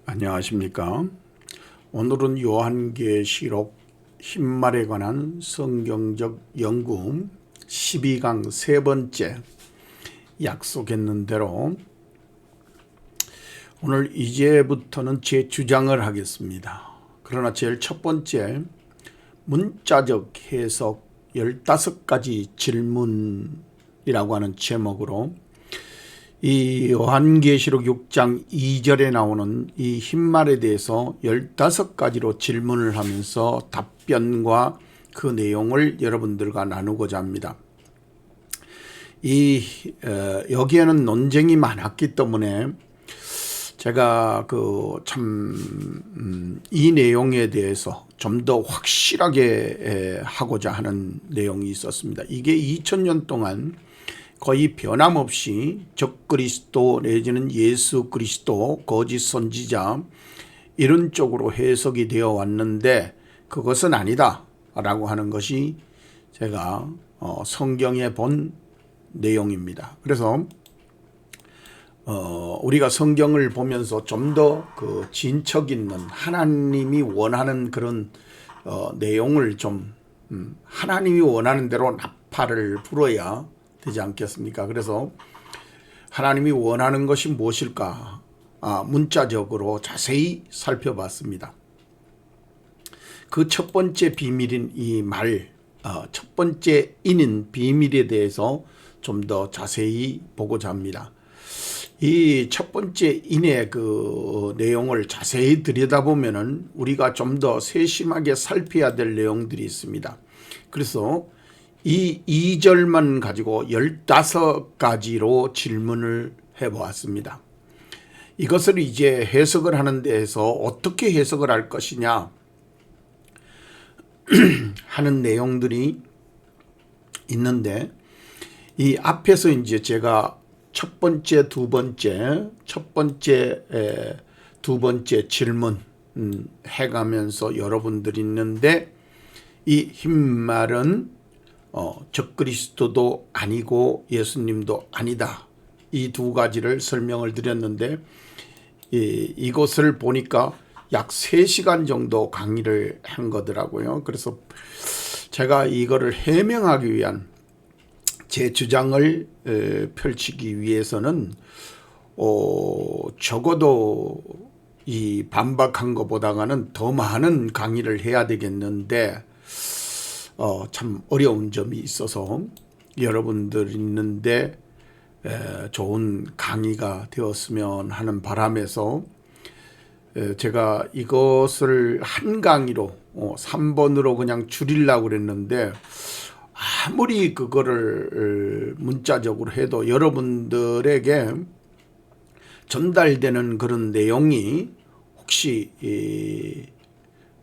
안녕하십니까. 오늘은 요한계시록 흰말에 관한 성경적 연구 12강 세 번째 약속했는 대로 오늘 이제부터는 제 주장을 하겠습니다. 그러나 제일 첫 번째 문자적 해석 15가지 질문이라고 하는 제목으로 이 요한계시록 6장 2절에 나오는 이 흰말에 대해서 15가지로 질문을 하면서 답변과 그 내용을 여러분들과 나누고자 합니다. 여기에는 논쟁이 많았기 때문에 제가 이 내용에 대해서 좀 더 확실하게 하고자 하는 내용이 있었습니다. 이게 2000년 동안 거의 변함없이 적그리스도 내지는 예수 그리스도 거짓 선지자 이런 쪽으로 해석이 되어 왔는데 그것은 아니다 라고 하는 것이 제가 성경에 본 내용입니다. 그래서 우리가 성경을 보면서 좀 더 그 진척 있는 하나님이 원하는 그런 내용을 좀 하나님이 원하는 대로 나팔을 불어야 되지 않겠습니까? 그래서 하나님이 원하는 것이 무엇일까? 문자적으로 자세히 살펴봤습니다. 그 첫 번째 비밀인 이 말, 첫 번째 인인 비밀에 대해서 좀 더 자세히 보고자 합니다. 이 첫 번째 인의 그 내용을 자세히 들여다보면은 우리가 좀 더 세심하게 살펴야 될 내용들이 있습니다. 그래서 이 2절만 가지고 15가지로 질문을 해보았습니다. 이것을 이제 해석을 하는 데에서 어떻게 해석을 할 것이냐 하는 내용들이 있는데 이 앞에서 이제 제가 첫 번째, 두 번째 질문 해가면서 여러분들이 있는데 이 흰말은 적그리스도도 아니고 예수님도 아니다. 이 두 가지를 설명을 드렸는데 이것을 보니까 약 3시간 정도 강의를 한 거더라고요. 그래서 제가 이거를 해명하기 위한 제 주장을 펼치기 위해서는 적어도 이 반박한 것보다는 더 많은 강의를 해야 되겠는데 참 어려운 점이 있어서 여러분들 있는데 좋은 강의가 되었으면 하는 바람에서 제가 이것을 한 강의로 3번으로 그냥 줄이려고 그랬는데 아무리 그거를 문자적으로 해도 여러분들에게 전달되는 그런 내용이 혹시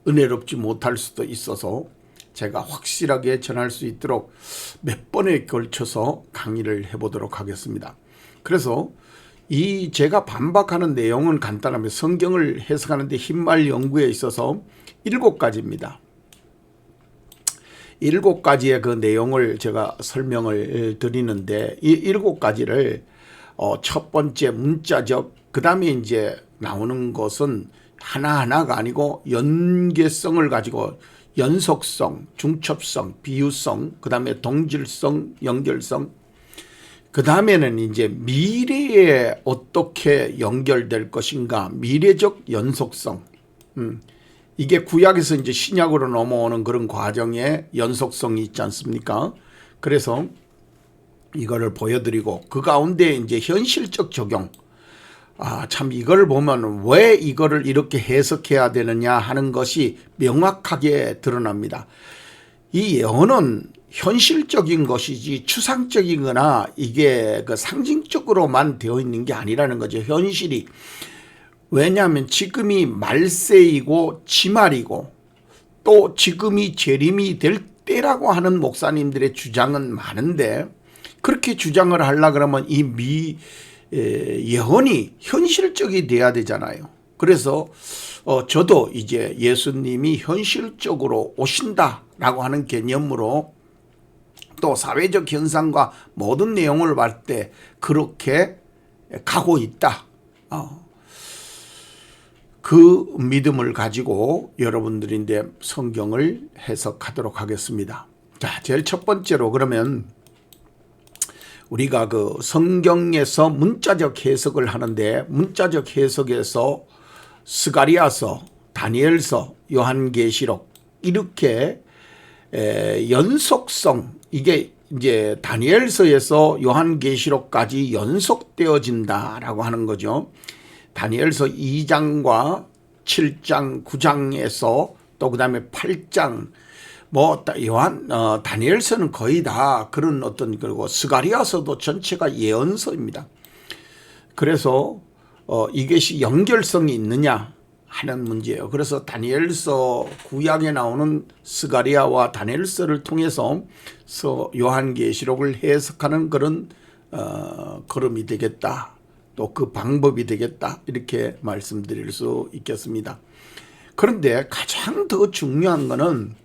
은혜롭지 못할 수도 있어서 제가 확실하게 전할 수 있도록 몇 번에 걸쳐서 강의를 해보도록 하겠습니다. 그래서 이 제가 반박하는 내용은 간단합니다. 성경을 해석하는데 흰말 연구에 있어서 7가지입니다. 7가지의 그 내용을 제가 설명을 드리는데 이 7가지를 첫 번째 문자적, 그 다음에 이제 나오는 것은 하나하나가 아니고 연계성을 가지고 연속성, 중첩성, 비유성, 그 다음에 동질성, 연결성, 그 다음에는 이제 미래에 어떻게 연결될 것인가, 미래적 연속성. 이게 구약에서 이제 신약으로 넘어오는 그런 과정에 연속성이 있지 않습니까? 그래서 이거를 보여드리고 그 가운데 이제 현실적 적용. 참 이걸 보면 왜 이거를 이렇게 해석해야 되느냐 하는 것이 명확하게 드러납니다. 이 예언은 현실적인 것이지 추상적이거나 이게 그 상징적으로만 되어 있는 게 아니라는 거죠. 현실이. 왜냐하면 지금이 말세이고 지말이고 또 지금이 재림이 될 때라고 하는 목사님들의 주장은 많은데 그렇게 주장을 하려고 그러면 이 예언이 현실적이 돼야 되잖아요. 그래서 저도 이제 예수님이 현실적으로 오신다라고 하는 개념으로 또 사회적 현상과 모든 내용을 볼 때 그렇게 가고 있다. 그 믿음을 가지고 여러분들이 이제 성경을 해석하도록 하겠습니다. 자, 제일 첫 번째로 그러면 우리가 그 성경에서 문자적 해석을 하는데 문자적 해석에서 스가랴서, 다니엘서, 요한계시록 이렇게 연속성, 이게 이제 다니엘서에서 요한계시록까지 연속되어진다라고 하는 거죠. 다니엘서 2장과 7장, 9장에서 또 그다음에 8장 다니엘서는 거의 다 그런 어떤, 그리고 스가랴서도 전체가 예언서입니다. 그래서 이것이 연결성이 있느냐 하는 문제예요. 그래서 다니엘서 구약에 나오는 스가랴와 다니엘서를 통해서 요한계시록을 해석하는 그런 걸음이 되겠다. 또 그 방법이 되겠다. 이렇게 말씀드릴 수 있겠습니다. 그런데 가장 더 중요한 거는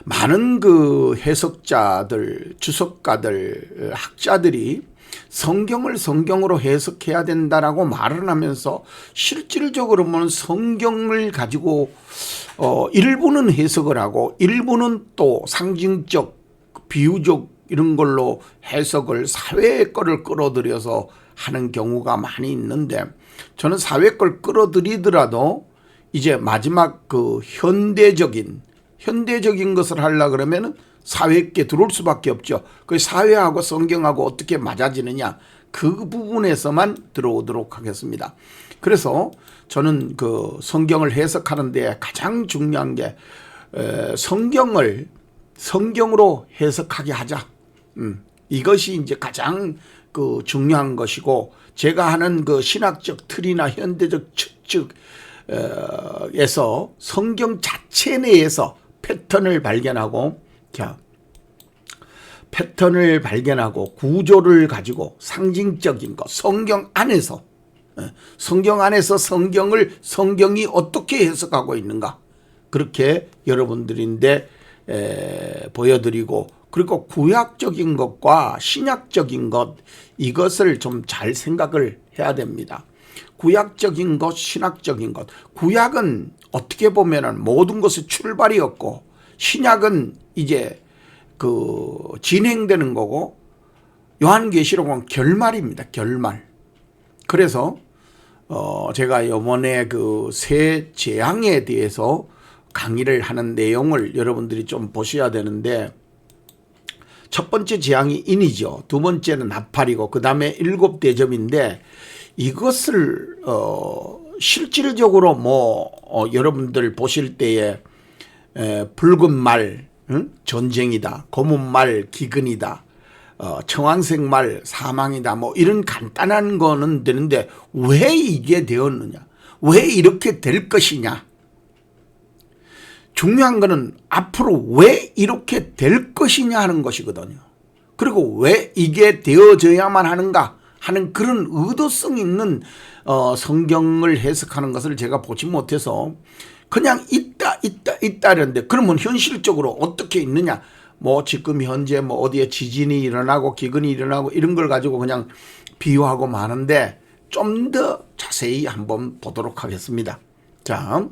많은 그 해석자들, 주석가들, 학자들이 성경을 성경으로 해석해야 된다라고 말을 하면서 실질적으로 보면 성경을 가지고 일부는 해석을 하고 일부는 또 상징적, 비유적 이런 걸로 해석을 사회의 거를 끌어들여서 하는 경우가 많이 있는데, 저는 사회 걸 끌어들이더라도 이제 마지막 그 현대적인 것을 하려 그러면은 사회에 들어올 수밖에 없죠. 그 사회하고 성경하고 어떻게 맞아지느냐, 그 부분에서만 들어오도록 하겠습니다. 그래서 저는 그 성경을 해석하는데 가장 중요한 게 성경을 성경으로 해석하게 하자. 이것이 이제 가장 그 중요한 것이고, 제가 하는 그 신학적 틀이나 현대적 측에서 성경 자체 내에서 패턴을 발견하고, 구조를 가지고 상징적인 것, 성경이 성경이 어떻게 해석하고 있는가, 그렇게 여러분들인데 보여드리고, 그리고 구약적인 것과 신약적인 것, 이것을 좀 잘 생각을 해야 됩니다. 구약적인 것, 신학적인 것. 구약은 어떻게 보면은 모든 것의 출발이었고, 신약은 이제 그 진행되는 거고, 요한계시록은 결말입니다. 결말. 그래서 제가 이번에 그 새 재앙에 대해서 강의를 하는 내용을 여러분들이 좀 보셔야 되는데, 첫 번째 재앙이 인이죠. 두 번째는 나팔이고, 그 다음에 7 대접인데, 이것을 실질적으로 여러분들 보실 때에 붉은 말 전쟁이다, 검은 말 기근이다, 청황색 말 사망이다, 이런 간단한 거는 되는데 왜 이게 되었느냐, 왜 이렇게 될 것이냐, 중요한 거는 앞으로 왜 이렇게 될 것이냐 하는 것이거든요. 그리고 왜 이게 되어져야만 하는가 하는 그런 의도성 있는 성경을 해석하는 것을 제가 보지 못해서 그냥 있다 이랬는데, 그러면 현실적으로 어떻게 있느냐, 지금 현재 어디에 지진이 일어나고 기근이 일어나고 이런 걸 가지고 그냥 비유하고 마는데, 좀 더 자세히 한번 보도록 하겠습니다. 자,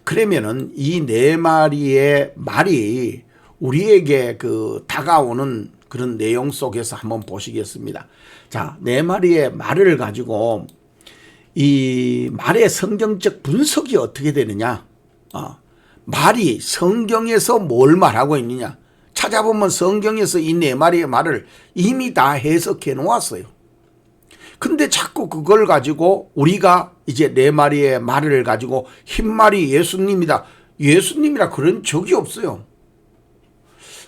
그러면은 이 4마리의 말이 우리에게 그 다가오는 그런 내용 속에서 한번 보시겠습니다. 자, 4마리의 말을 가지고 이 말의 성경적 분석이 어떻게 되느냐, 말이 성경에서 뭘 말하고 있느냐 찾아보면 성경에서 이 4마리의 말을 이미 다 해석해 놓았어요. 근데 자꾸 그걸 가지고 우리가 이제 4마리의 말을 가지고 흰말이 예수님이라 그런 적이 없어요.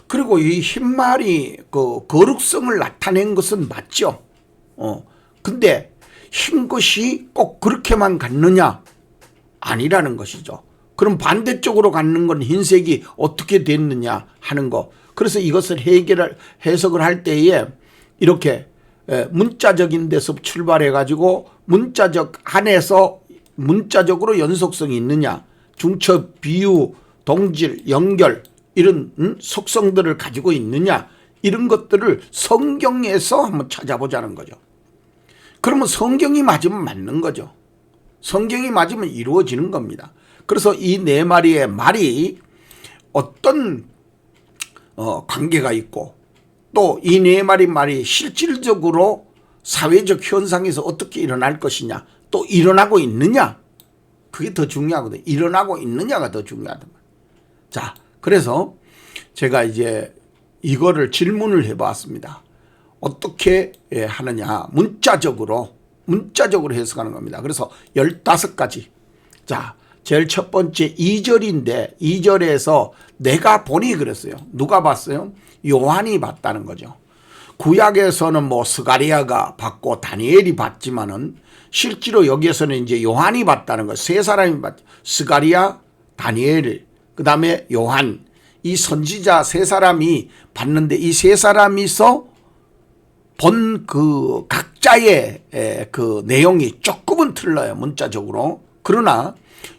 그리고 이 흰말이 그 거룩성을 나타낸 것은 맞죠. 근데 흰 것이 꼭 그렇게만 갖느냐? 아니라는 것이죠. 그럼 반대쪽으로 갖는 건 흰색이 어떻게 됐느냐 하는 거. 그래서 이것을 해석을 할 때에 이렇게 문자적인 데서 출발해 가지고 문자적 안에서 문자적으로 연속성이 있느냐, 중첩, 비유, 동질, 연결 이런 속성들을 가지고 있느냐, 이런 것들을 성경에서 한번 찾아보자는 거죠. 그러면 성경이 맞으면 맞는 거죠. 성경이 맞으면 이루어지는 겁니다. 그래서 이 네 마리의 말이 어떤 관계가 있고 또 이 네 마리 말이 실질적으로 사회적 현상에서 어떻게 일어날 것이냐, 또 일어나고 있느냐, 그게 더 중요하거든요. 일어나고 있느냐가 더 중요하단 말이에요. 자, 그래서 제가 이제 이거를 질문을 해봤습니다. 어떻게 하느냐, 문자적으로 해석하는 겁니다. 그래서 15가지. 자, 제일 첫 번째 2절인데 2절에서 내가 보니 그랬어요. 누가 봤어요? 요한이 봤다는 거죠. 구약에서는 뭐 스가리아가 봤고 다니엘이 봤지만은 실제로 여기에서는 이제 요한이 봤다는 거. 세 사람이 봤죠. 스가리아, 다니엘, 그 다음에 요한. 이 선지자 세 사람이 봤는데 이 세 사람이서 본 그 각자의 그 내용이 조금은 틀려요. 문자적으로. 그러나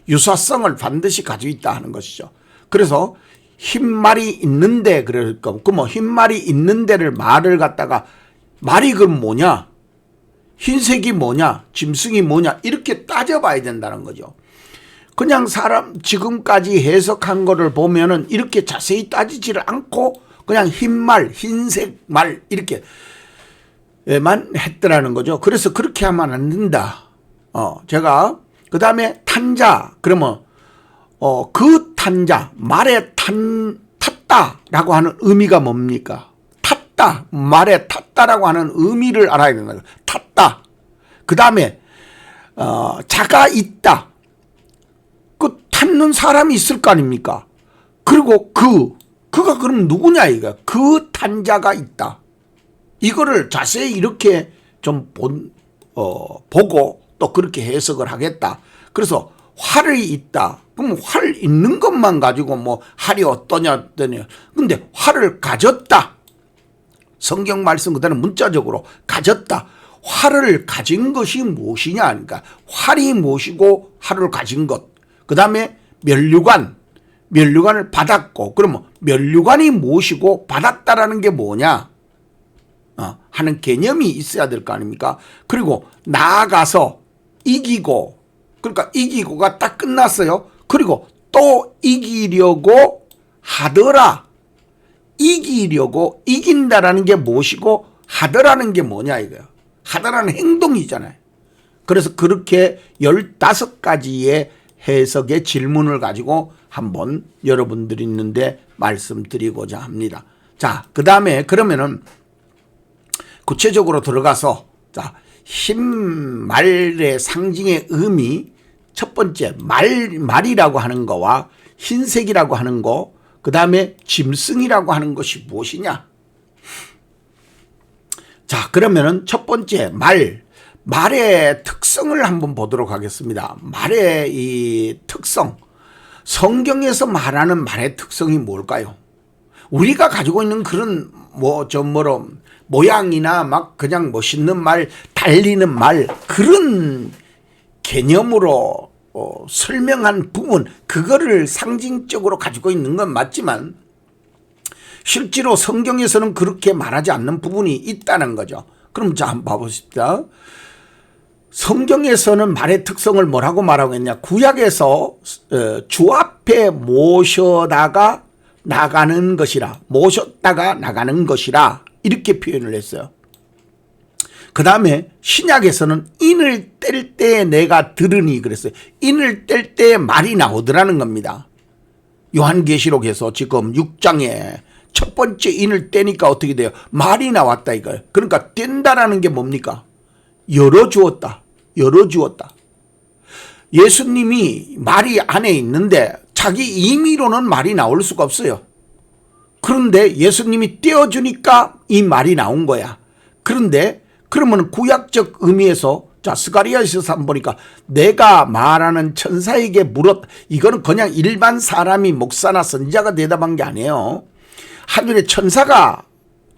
유사성을 반드시 가지고 있다 하는 것이죠. 그래서 흰말이 있는데 그럴까? 그럼 흰말이 있는데를 말을 갖다가 말이 그럼 뭐냐? 흰색이 뭐냐? 짐승이 뭐냐? 이렇게 따져봐야 된다는 거죠. 그냥 사람 지금까지 해석한 거를 보면은 이렇게 자세히 따지지를 않고 그냥 흰말, 흰색 말 이렇게만 했더라는 거죠. 그래서 그렇게 하면 안 된다. 제가 그 다음에 탄자 그러면 그 탄자 말에 탔다라고 하는 의미가 뭡니까? 탔다 말에 탔다라고 하는 의미를 알아야 된다. 탔다. 그 다음에 자가 있다. 그 탔는 사람이 있을 거 아닙니까? 그리고 그가 그럼 누구냐 이거? 그 탄자가 있다. 이거를 자세히 이렇게 좀 보고 또 그렇게 해석을 하겠다. 그래서 활이 있다. 그럼 활 있는 것만 가지고 뭐 활이 어떠냐. 근데 활을 가졌다. 성경 말씀 그대로 문자적으로 가졌다. 활을 가진 것이 무엇이냐 하니까 활이 무엇이고 활을 가진 것. 그 다음에 면류관을 받았고 그러면 면류관이 무엇이고 받았다라는 게 뭐냐 하는 개념이 있어야 될 거 아닙니까? 그리고 나아가서 이기고 그러니까 이기고가 딱 끝났어요. 그리고 또 이기려고 하더라. 이기려고 이긴다라는 게 무엇이고 하더라는 게 뭐냐 이거예요. 하더라는 행동이잖아요. 그래서 그렇게 15가지의 해석의 질문을 가지고 한번 여러분들이 있는데 말씀드리고자 합니다. 자, 그 다음에 그러면은 구체적으로 들어가서 자, 흰 말의 상징의 의미 첫 번째 말이라고 하는 거와 흰색이라고 하는 거 그 다음에 짐승이라고 하는 것이 무엇이냐. 자, 그러면은 첫 번째 말의 특성을 한번 보도록 하겠습니다. 말의 이 특성, 성경에서 말하는 말의 특성이 뭘까요? 우리가 가지고 있는 그런 모양이나 막 그냥 멋있는 말, 달리는 말 그런 개념으로 설명한 부분 그거를 상징적으로 가지고 있는 건 맞지만 실제로 성경에서는 그렇게 말하지 않는 부분이 있다는 거죠. 그럼 자 한번 봐보십시다. 성경에서는 말의 특성을 뭐라고 말하고 있냐. 구약에서 주 앞에 모셨다가 나가는 것이라 이렇게 표현을 했어요. 그 다음에 신약에서는 인을 뗄 때 내가 들으니 그랬어요. 인을 뗄 때 말이 나오더라는 겁니다. 요한계시록에서 지금 6장에 첫 번째 인을 떼니까 어떻게 돼요? 말이 나왔다 이거예요. 그러니까 뗀다라는 게 뭡니까? 열어주었다. 예수님이 말이 안에 있는데 자기 임의로는 말이 나올 수가 없어요. 그런데 예수님이 떼어주니까 이 말이 나온 거야. 그런데 그러면 구약적 의미에서 자 스가리아에서 한번 보니까 내가 말하는 천사에게 물었다. 이거는 그냥 일반 사람이 목사나 선지자가 대답한 게 아니에요. 하늘에 천사가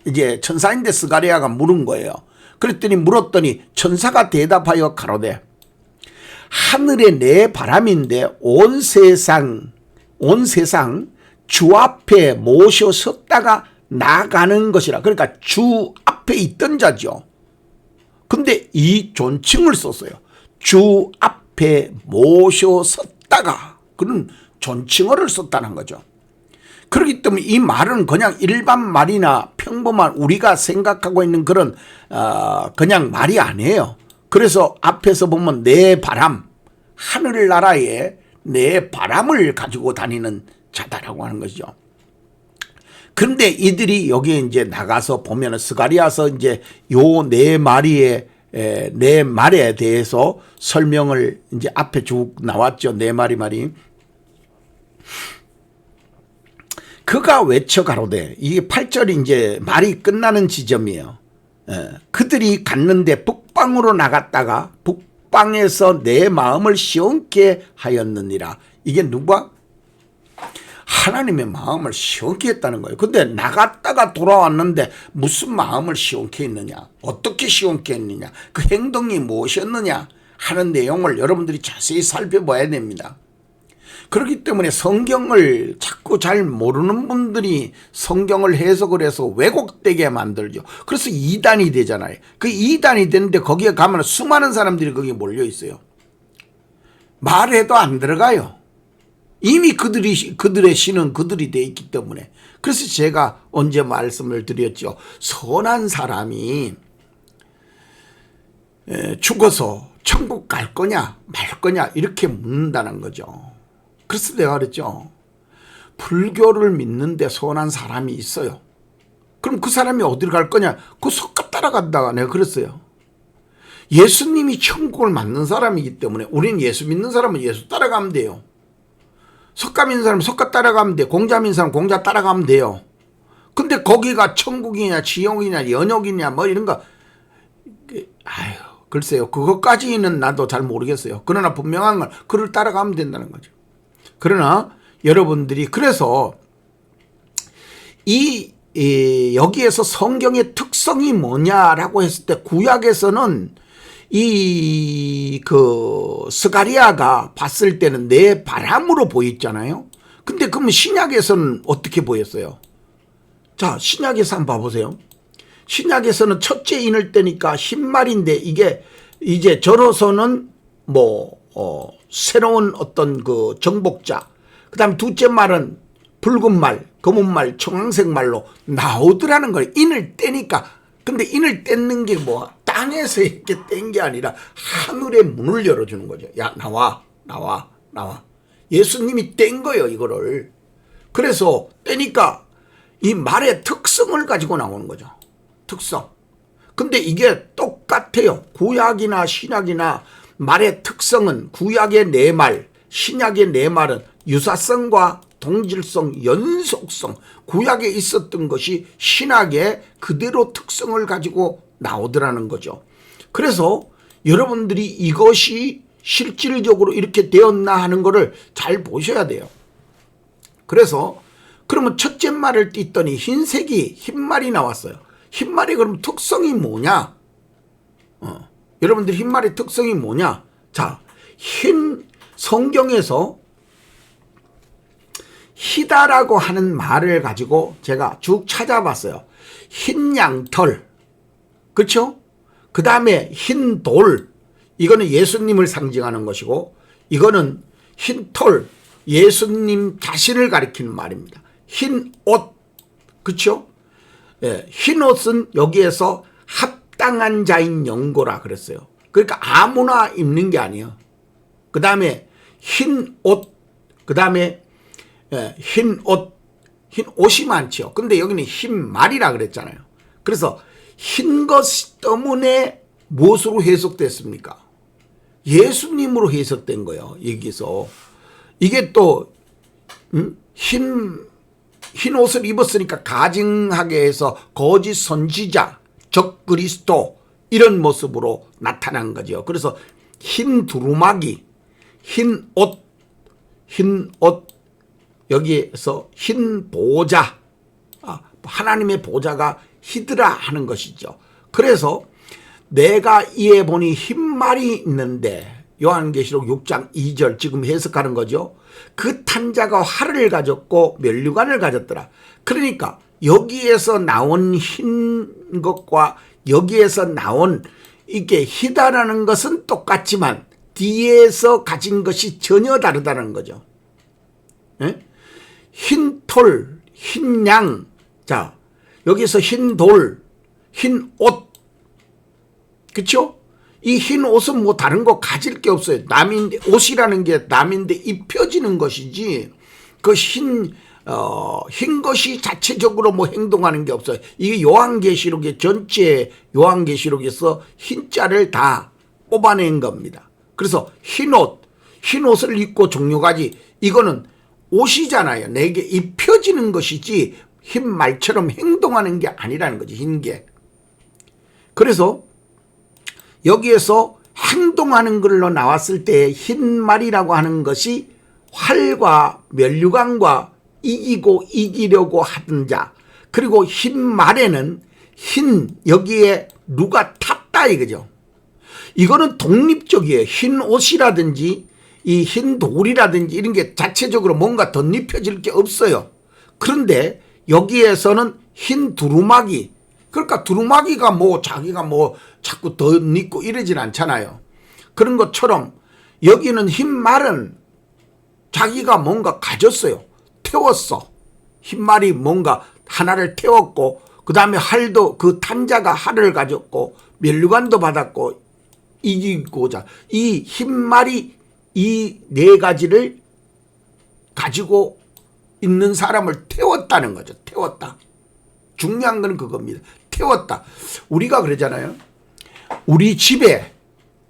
이제 천사인데 스가리아가 물은 거예요. 그랬더니 물었더니 천사가 대답하여 가로되 하늘에 내 바람인데 온 세상 주 앞에 모셔 섰다가 나가는 것이라. 그러니까 주 앞에 있던 자죠. 근데 이 존칭을 썼어요. 주 앞에 모셔섰다가 그런 존칭어를 썼다는 거죠. 그렇기 때문에 이 말은 그냥 일반 말이나 평범한 우리가 생각하고 있는 그런 그냥 말이 아니에요. 그래서 앞에서 보면 내 바람, 하늘나라에 내 바람을 가지고 다니는 자다라고 하는 것이죠. 그런데 이들이 여기에 이제 나가서 보면은 스가랴서 이제 요 네 말에 대해서 설명을 이제 앞에 쭉 나왔죠. 네 말이. 그가 외쳐 가로되, 이게 8절이 이제 말이 끝나는 지점이에요. 그들이 갔는데 북방으로 나갔다가 북방에서 내 마음을 시원케 하였느니라. 이게 누가? 하나님의 마음을 시원케 했다는 거예요. 근데 나갔다가 돌아왔는데 무슨 마음을 시원케 했느냐, 어떻게 시원케 했느냐, 그 행동이 무엇이었느냐 하는 내용을 여러분들이 자세히 살펴봐야 됩니다. 그렇기 때문에 성경을 자꾸 잘 모르는 분들이 성경을 해석을 해서 왜곡되게 만들죠. 그래서 이단이 되잖아요. 그 이단이 되는데 거기에 가면 수많은 사람들이 거기에 몰려 있어요. 말해도 안 들어가요. 이미 그들의 신은 그들이 돼 있기 때문에. 그래서 제가 언제 말씀을 드렸죠. 선한 사람이 죽어서 천국 갈 거냐 말 거냐 이렇게 묻는다는 거죠. 그래서 내가 그랬죠. 불교를 믿는데 선한 사람이 있어요. 그럼 그 사람이 어디로 갈 거냐? 그 석가 따라간다가 내가 그랬어요. 예수님이 천국을 맞는 사람이기 때문에 우리는 예수 믿는 사람은 예수 따라가면 돼요. 석가 믿는 사람은 석가 따라가면 돼. 공자 믿는 사람은 공자 따라가면 돼요. 근데 거기가 천국이냐 지옥이냐 연옥이냐 뭐 이런 거 아유 글쎄요. 그것까지는 나도 잘 모르겠어요. 그러나 분명한 건 그를 따라가면 된다는 거죠. 그러나 여러분들이 그래서 여기에서 성경의 특성이 뭐냐라고 했을 때 구약에서는 스가랴가 봤을 때는 내 바람으로 보였잖아요. 근데 그러면 신약에서는 어떻게 보였어요? 자, 신약에서 한번 봐보세요. 신약에서는 첫째 인을 때니까 흰말인데 이게 이제 저로서는 새로운 어떤 그 정복자, 그 다음 둘째 말은 붉은 말, 검은 말, 청황색 말로 나오더라는 거예요. 인을 떼니까. 근데 인을 떼는 게 땅에서 이렇게 뗀 게 아니라 하늘의 문을 열어주는 거죠. 야, 나와. 예수님이 뗀 거예요, 이거를. 그래서 떼니까 이 말의 특성을 가지고 나오는 거죠. 특성. 근데 이게 똑같아요. 구약이나 신약이나 말의 특성은 구약의 네 말, 신약의 네 말은 유사성과 동질성, 연속성, 구약에 있었던 것이 신약의 그대로 특성을 가지고 나오더라는 거죠. 그래서 여러분들이 이것이 실질적으로 이렇게 되었나 하는 것을 잘 보셔야 돼요. 그래서 그러면 첫째 말을 띄더니 흰색이 흰말이 나왔어요. 흰말이 그럼 특성이 뭐냐? 여러분들 흰말의 특성이 뭐냐? 자, 성경에서 희다라고 하는 말을 가지고 제가 쭉 찾아봤어요. 흰 양털, 그렇죠? 그 다음에 흰 돌, 이거는 예수님을 상징하는 것이고, 이거는 흰 털, 예수님 자신을 가리키는 말입니다. 흰 옷, 그렇죠? 예, 흰 옷은 여기에서 합당한 자인 영고라 그랬어요. 그러니까 아무나 입는 게 아니에요. 그 다음에 흰 옷, 그 다음에 흰 옷이 많죠. 근데 여기는 흰 말이라 그랬잖아요. 그래서 흰 것 때문에 무엇으로 해석됐습니까? 예수님으로 해석된 거예요. 여기서 이게 또 흰 옷을 입었으니까 가증하게 해서 거짓 선지자, 적 그리스도 이런 모습으로 나타난 거죠. 그래서 흰 두루마기, 흰 옷, 여기에서 흰 보좌, 하나님의 보좌가 희드라 하는 것이죠. 그래서 내가 이에 보니 흰말이 있는데, 요한계시록 6장 2절 지금 해석하는 거죠. 그 탄자가 활을 가졌고 면류관을 가졌더라. 그러니까 여기에서 나온 흰 것과 여기에서 나온 이게 희다라는 것은 똑같지만 뒤에서 가진 것이 전혀 다르다는 거죠. 예? 흰 톨, 흰 양, 자 여기서 흰 돌, 흰 옷, 그렇죠? 이 흰 옷은 뭐 다른 거 가질 게 없어요. 남인데, 옷이라는 게 남인데 입혀지는 것이지 그 흰 것이 자체적으로 뭐 행동하는 게 없어요. 이게 요한계시록의 전체 요한계시록에서 흰자를 다 뽑아낸 겁니다. 그래서 흰 옷을 입고 종려가지, 이거는 옷이잖아요. 내게 입혀지는 것이지 흰 말처럼 행동하는 게 아니라는 거지, 흰 게. 그래서 여기에서 행동하는 걸로 나왔을 때 흰 말이라고 하는 것이 활과 면류관과 이기고 이기려고 하던 자, 그리고 흰 말에는 여기에 누가 탔다 이거죠. 이거는 독립적이에요. 흰 옷이라든지 이 흰 돌이라든지 이런 게 자체적으로 뭔가 덧입혀질 게 없어요. 그런데 여기에서는 흰 두루마기, 그러니까 두루마기가 뭐 자기가 뭐 자꾸 덧입고 이러진 않잖아요. 그런 것처럼 여기는 흰 말은 자기가 뭔가 가졌어요. 태웠어. 흰 말이 뭔가 하나를 태웠고, 그 다음에 활도 그 탄자가 활을 가졌고 면류관도 받았고 이기고자, 이 흰 말이 이 네 가지를 가지고 있는 사람을 태웠다는 거죠. 태웠다. 중요한 건 그겁니다. 태웠다. 우리가 그러잖아요. 우리 집에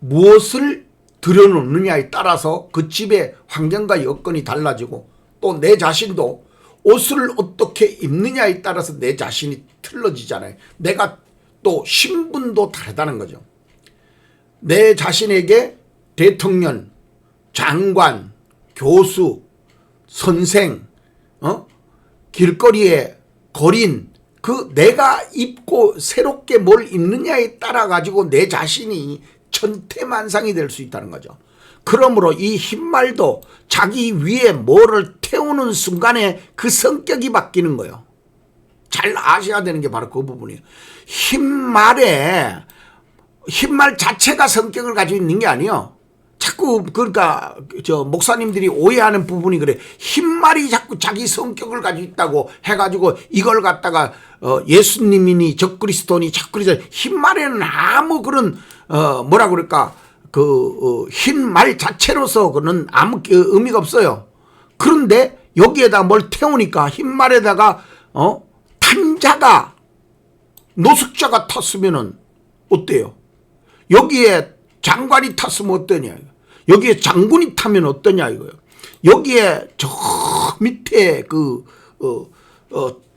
무엇을 들여놓느냐에 따라서 그 집의 환경과 여건이 달라지고, 또 내 자신도 옷을 어떻게 입느냐에 따라서 내 자신이 틀어지잖아요. 내가 또 신분도 다르다는 거죠. 내 자신에게 대통령, 장관, 교수, 선생, 길거리에 거린, 그 내가 입고 새롭게 뭘 입느냐에 따라 가지고 내 자신이 천태만상이 될 수 있다는 거죠. 그러므로 이 흰말도 자기 위에 뭐를 태우는 순간에 그 성격이 바뀌는 거예요. 잘 아셔야 되는 게 바로 그 부분이에요. 흰말 자체가 성격을 가지고 있는 게 아니에요. 자꾸 그러니까 저 목사님들이 오해하는 부분이 그래. 흰말이 자꾸 자기 성격을 가지고 있다고 해가지고 이걸 갖다가 예수님이니 적그리스도니 적그리스도, 흰말에는 아무 그런 뭐라 그럴까 흰 말 자체로서 그는 아무 의미가 없어요. 그런데 여기에다 뭘 태우니까 흰 말에다가 탄자가 노숙자가 탔으면은 어때요? 여기에 장관이 탔으면 어떠냐, 여기에 장군이 타면 어떠냐 이거예요. 여기에 저 밑에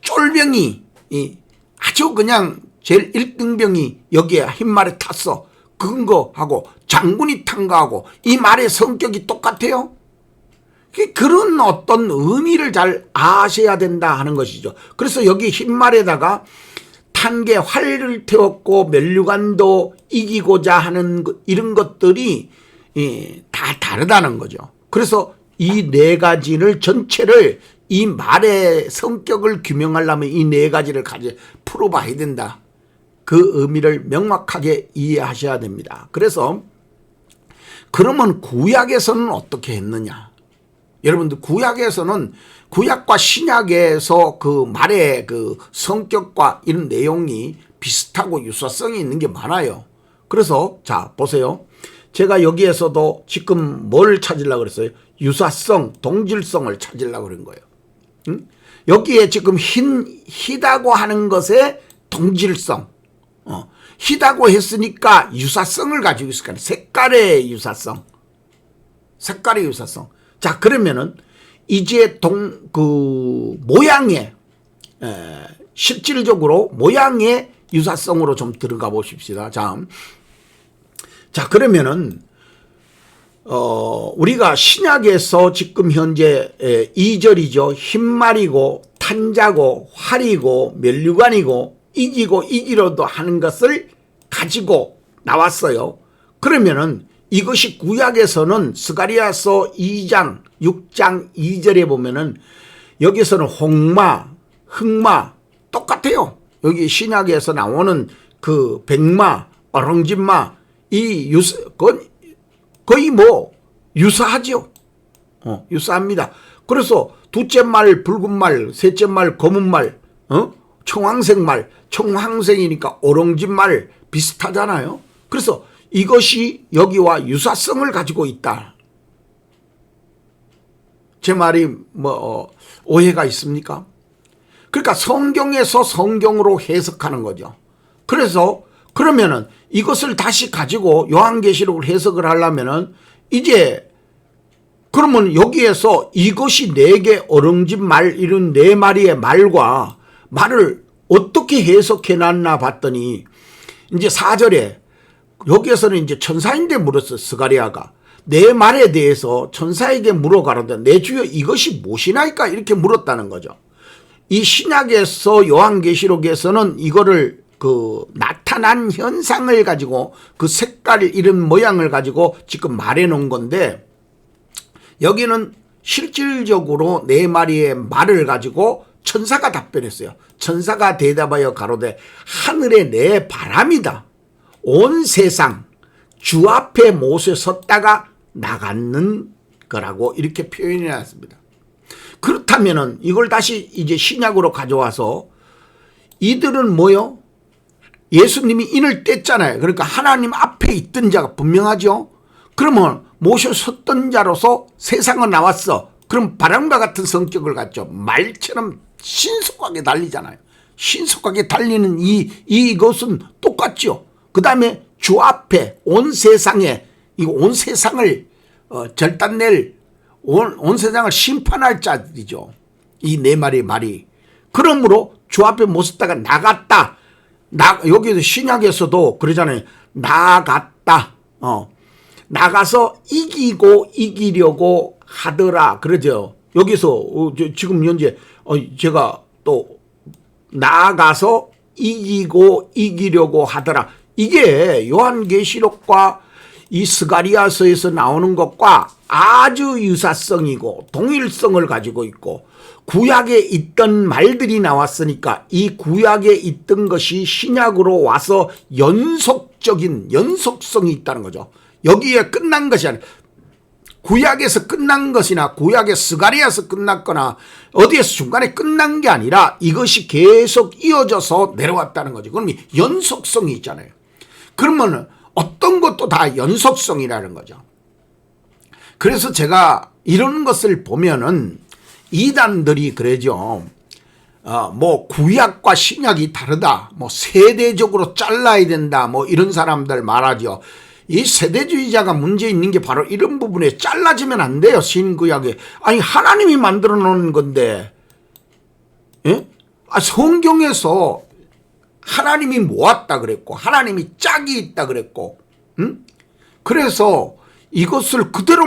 쫄병이 아주 그냥 제일 1등병이 여기에 흰 말에 탔어. 근거하고 장군이 탄 거하고 이 말의 성격이 똑같아요. 그런 어떤 의미를 잘 아셔야 된다 하는 것이죠. 그래서 여기 흰 말에다가 탄게 활을 태웠고 면류관도 이기고자 하는 이런 것들이 다 다르다는 거죠. 그래서 이 네 가지를 전체를, 이 말의 성격을 규명하려면 이 네 가지를 풀어봐야 된다. 그 의미를 명확하게 이해하셔야 됩니다. 그래서 그러면 구약에서는 어떻게 했느냐? 여러분들, 구약에서는 구약과 신약에서 그 말의 그 성격과 이런 내용이 비슷하고 유사성이 있는 게 많아요. 그래서 자 보세요. 제가 여기에서도 지금 뭘 찾으려고 그랬어요? 유사성, 동질성을 찾으려고 그런 거예요. 응? 여기에 지금 희다고 하는 것의 동질성, 희다고 했으니까 유사성을 가지고 있을 거예요. 색깔의 유사성. 자, 그러면은 이제 모양의, 실질적으로 모양의 유사성으로 좀 들어가 보십시다. 자, 그러면은 우리가 신약에서 지금 현재 2절이죠. 흰말이고 탄자고 활이고 면류관이고 이기고 이기려도 하는 것을 가지고 나왔어요. 그러면은 이것이 구약에서는 스가랴서 2장 6장 2절에 보면은 여기서는 홍마, 흑마 똑같아요. 여기 신약에서 나오는 그 백마, 어렁진마, 거의 뭐 유사하죠. 유사합니다. 그래서 둘째 말 붉은 말, 셋째 말 검은 말, 청황색 말, 청황색이니까 오롱지 말 비슷하잖아요. 그래서 이것이 여기와 유사성을 가지고 있다. 제 말이 뭐 오해가 있습니까? 그러니까 성경에서 성경으로 해석하는 거죠. 그래서 그러면은 이것을 다시 가지고 요한계시록을 해석을 하려면은 이제 그러면 여기에서 이것이 네개 어릉진 말 이런 네 마리의 말과 말을 어떻게 해석해 놨나 봤더니 이제 4절에 여기에서는 이제 천사인데 물었어. 스가랴가 네 말에 대해서 천사에게 물어가로되 내 주여 이것이 무엇이나이까 이렇게 물었다는 거죠. 이 신약에서 요한계시록에서는 이거를 그 나타난 현상을 가지고 그 색깔 이런 모양을 가지고 지금 말해 놓은 건데 여기는 실질적으로 네 마리의 말을 가지고 천사가 답변했어요. 천사가 대답하여 가로되 하늘에 내 바람이다. 온 세상 주 앞에 못에 섰다가 나갔는 거라고 이렇게 표현해 놨습니다. 그렇다면은 이걸 다시 이제 신약으로 가져와서 이들은 뭐요? 예수님이 인을 뗐잖아요. 그러니까 하나님 앞에 있던 자가 분명하죠. 그러면 모셔 섰던 자로서 세상은 나왔어. 그럼 바람과 같은 성격을 갖죠. 말처럼 신속하게 달리잖아요. 신속하게 달리는 이것은 똑같죠. 그 다음에 주 앞에 온 세상에 이거 온 세상을 절단낼 온 세상을 심판할 자들이죠. 이 네 마리의 말이. 그러므로 주 앞에 못 섰다가 나갔다. 여기서 신약에서도 그러잖아요. 나갔다. 나가서 이기려고 하더라. 그러죠. 여기서 지금 현재 제가 또 나가서 이기려고 하더라. 이게 요한계시록과 이 스가랴서에서 나오는 것과 아주 유사성이고 동일성을 가지고 있고 구약에 있던 말들이 나왔으니까 이 구약에 있던 것이 신약으로 와서 연속성이 있다는 거죠. 여기에 끝난 것이 아니라 구약에서 끝난 것이나 구약의 스가랴에서 끝났거나 어디에서 중간에 끝난 게 아니라 이것이 계속 이어져서 내려왔다는 거죠. 그러면 연속성이 있잖아요. 그러면 어떤 것도 다 연속성이라는 거죠. 그래서 제가 이런 것을 보면은 이단들이 그러죠. 뭐 구약과 신약이 다르다. 뭐 세대적으로 잘라야 된다. 뭐 이런 사람들 말하죠. 이 세대주의자가 문제 있는 게 바로 이런 부분에 잘라지면 안 돼요. 신구약에. 아니 하나님이 만들어 놓은 건데 예? 성경에서 하나님이 모았다 그랬고 하나님이 짝이 있다 그랬고 그래서 이것을 그대로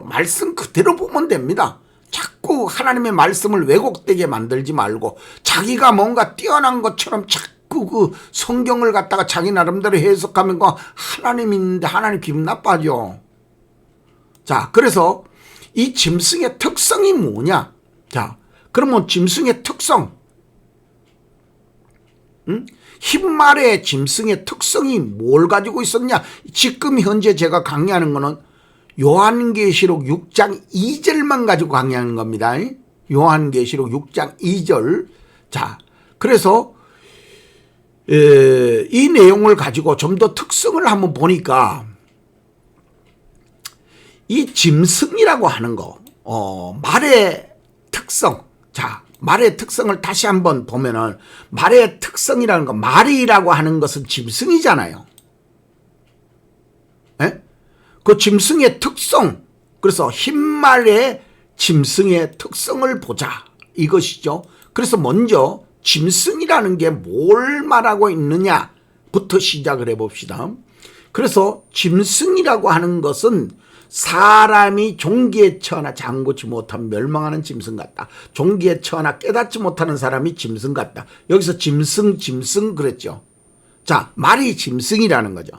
말씀 그대로 보면 됩니다. 자꾸 하나님의 말씀을 왜곡되게 만들지 말고 자기가 뭔가 뛰어난 것처럼 자꾸 그 성경을 갖다가 자기 나름대로 해석하면 하나님인데 하나님 기분 나빠져. 자, 그래서 이 짐승의 특성이 뭐냐? 자, 그러면 짐승의 특성 흰말의 짐승의 특성이 뭘 가지고 있었냐? 지금 현재 제가 강의하는 거는 요한계시록 6장 2절만 가지고 강의하는 겁니다. 요한계시록 6장 2절. 자, 그래서 이 내용을 가지고 좀 더 특성을 한번 보니까 이 짐승이라고 하는 거, 말의 특성. 자, 말의 특성을 다시 한번 보면은 말의 특성이라는 거, 말이라고 하는 것은 짐승이잖아요. 에? 그 짐승의 특성, 그래서 흰말의 짐승의 특성을 보자 이것이죠. 그래서 먼저 짐승이라는 게 뭘 말하고 있느냐부터 시작을 해봅시다. 그래서 짐승이라고 하는 것은 사람이 종기에 처하나 장구치 못하면 멸망하는 짐승 같다. 종기에 처하나 깨닫지 못하는 사람이 짐승 같다. 여기서 짐승 그랬죠. 자, 말이 짐승이라는 거죠.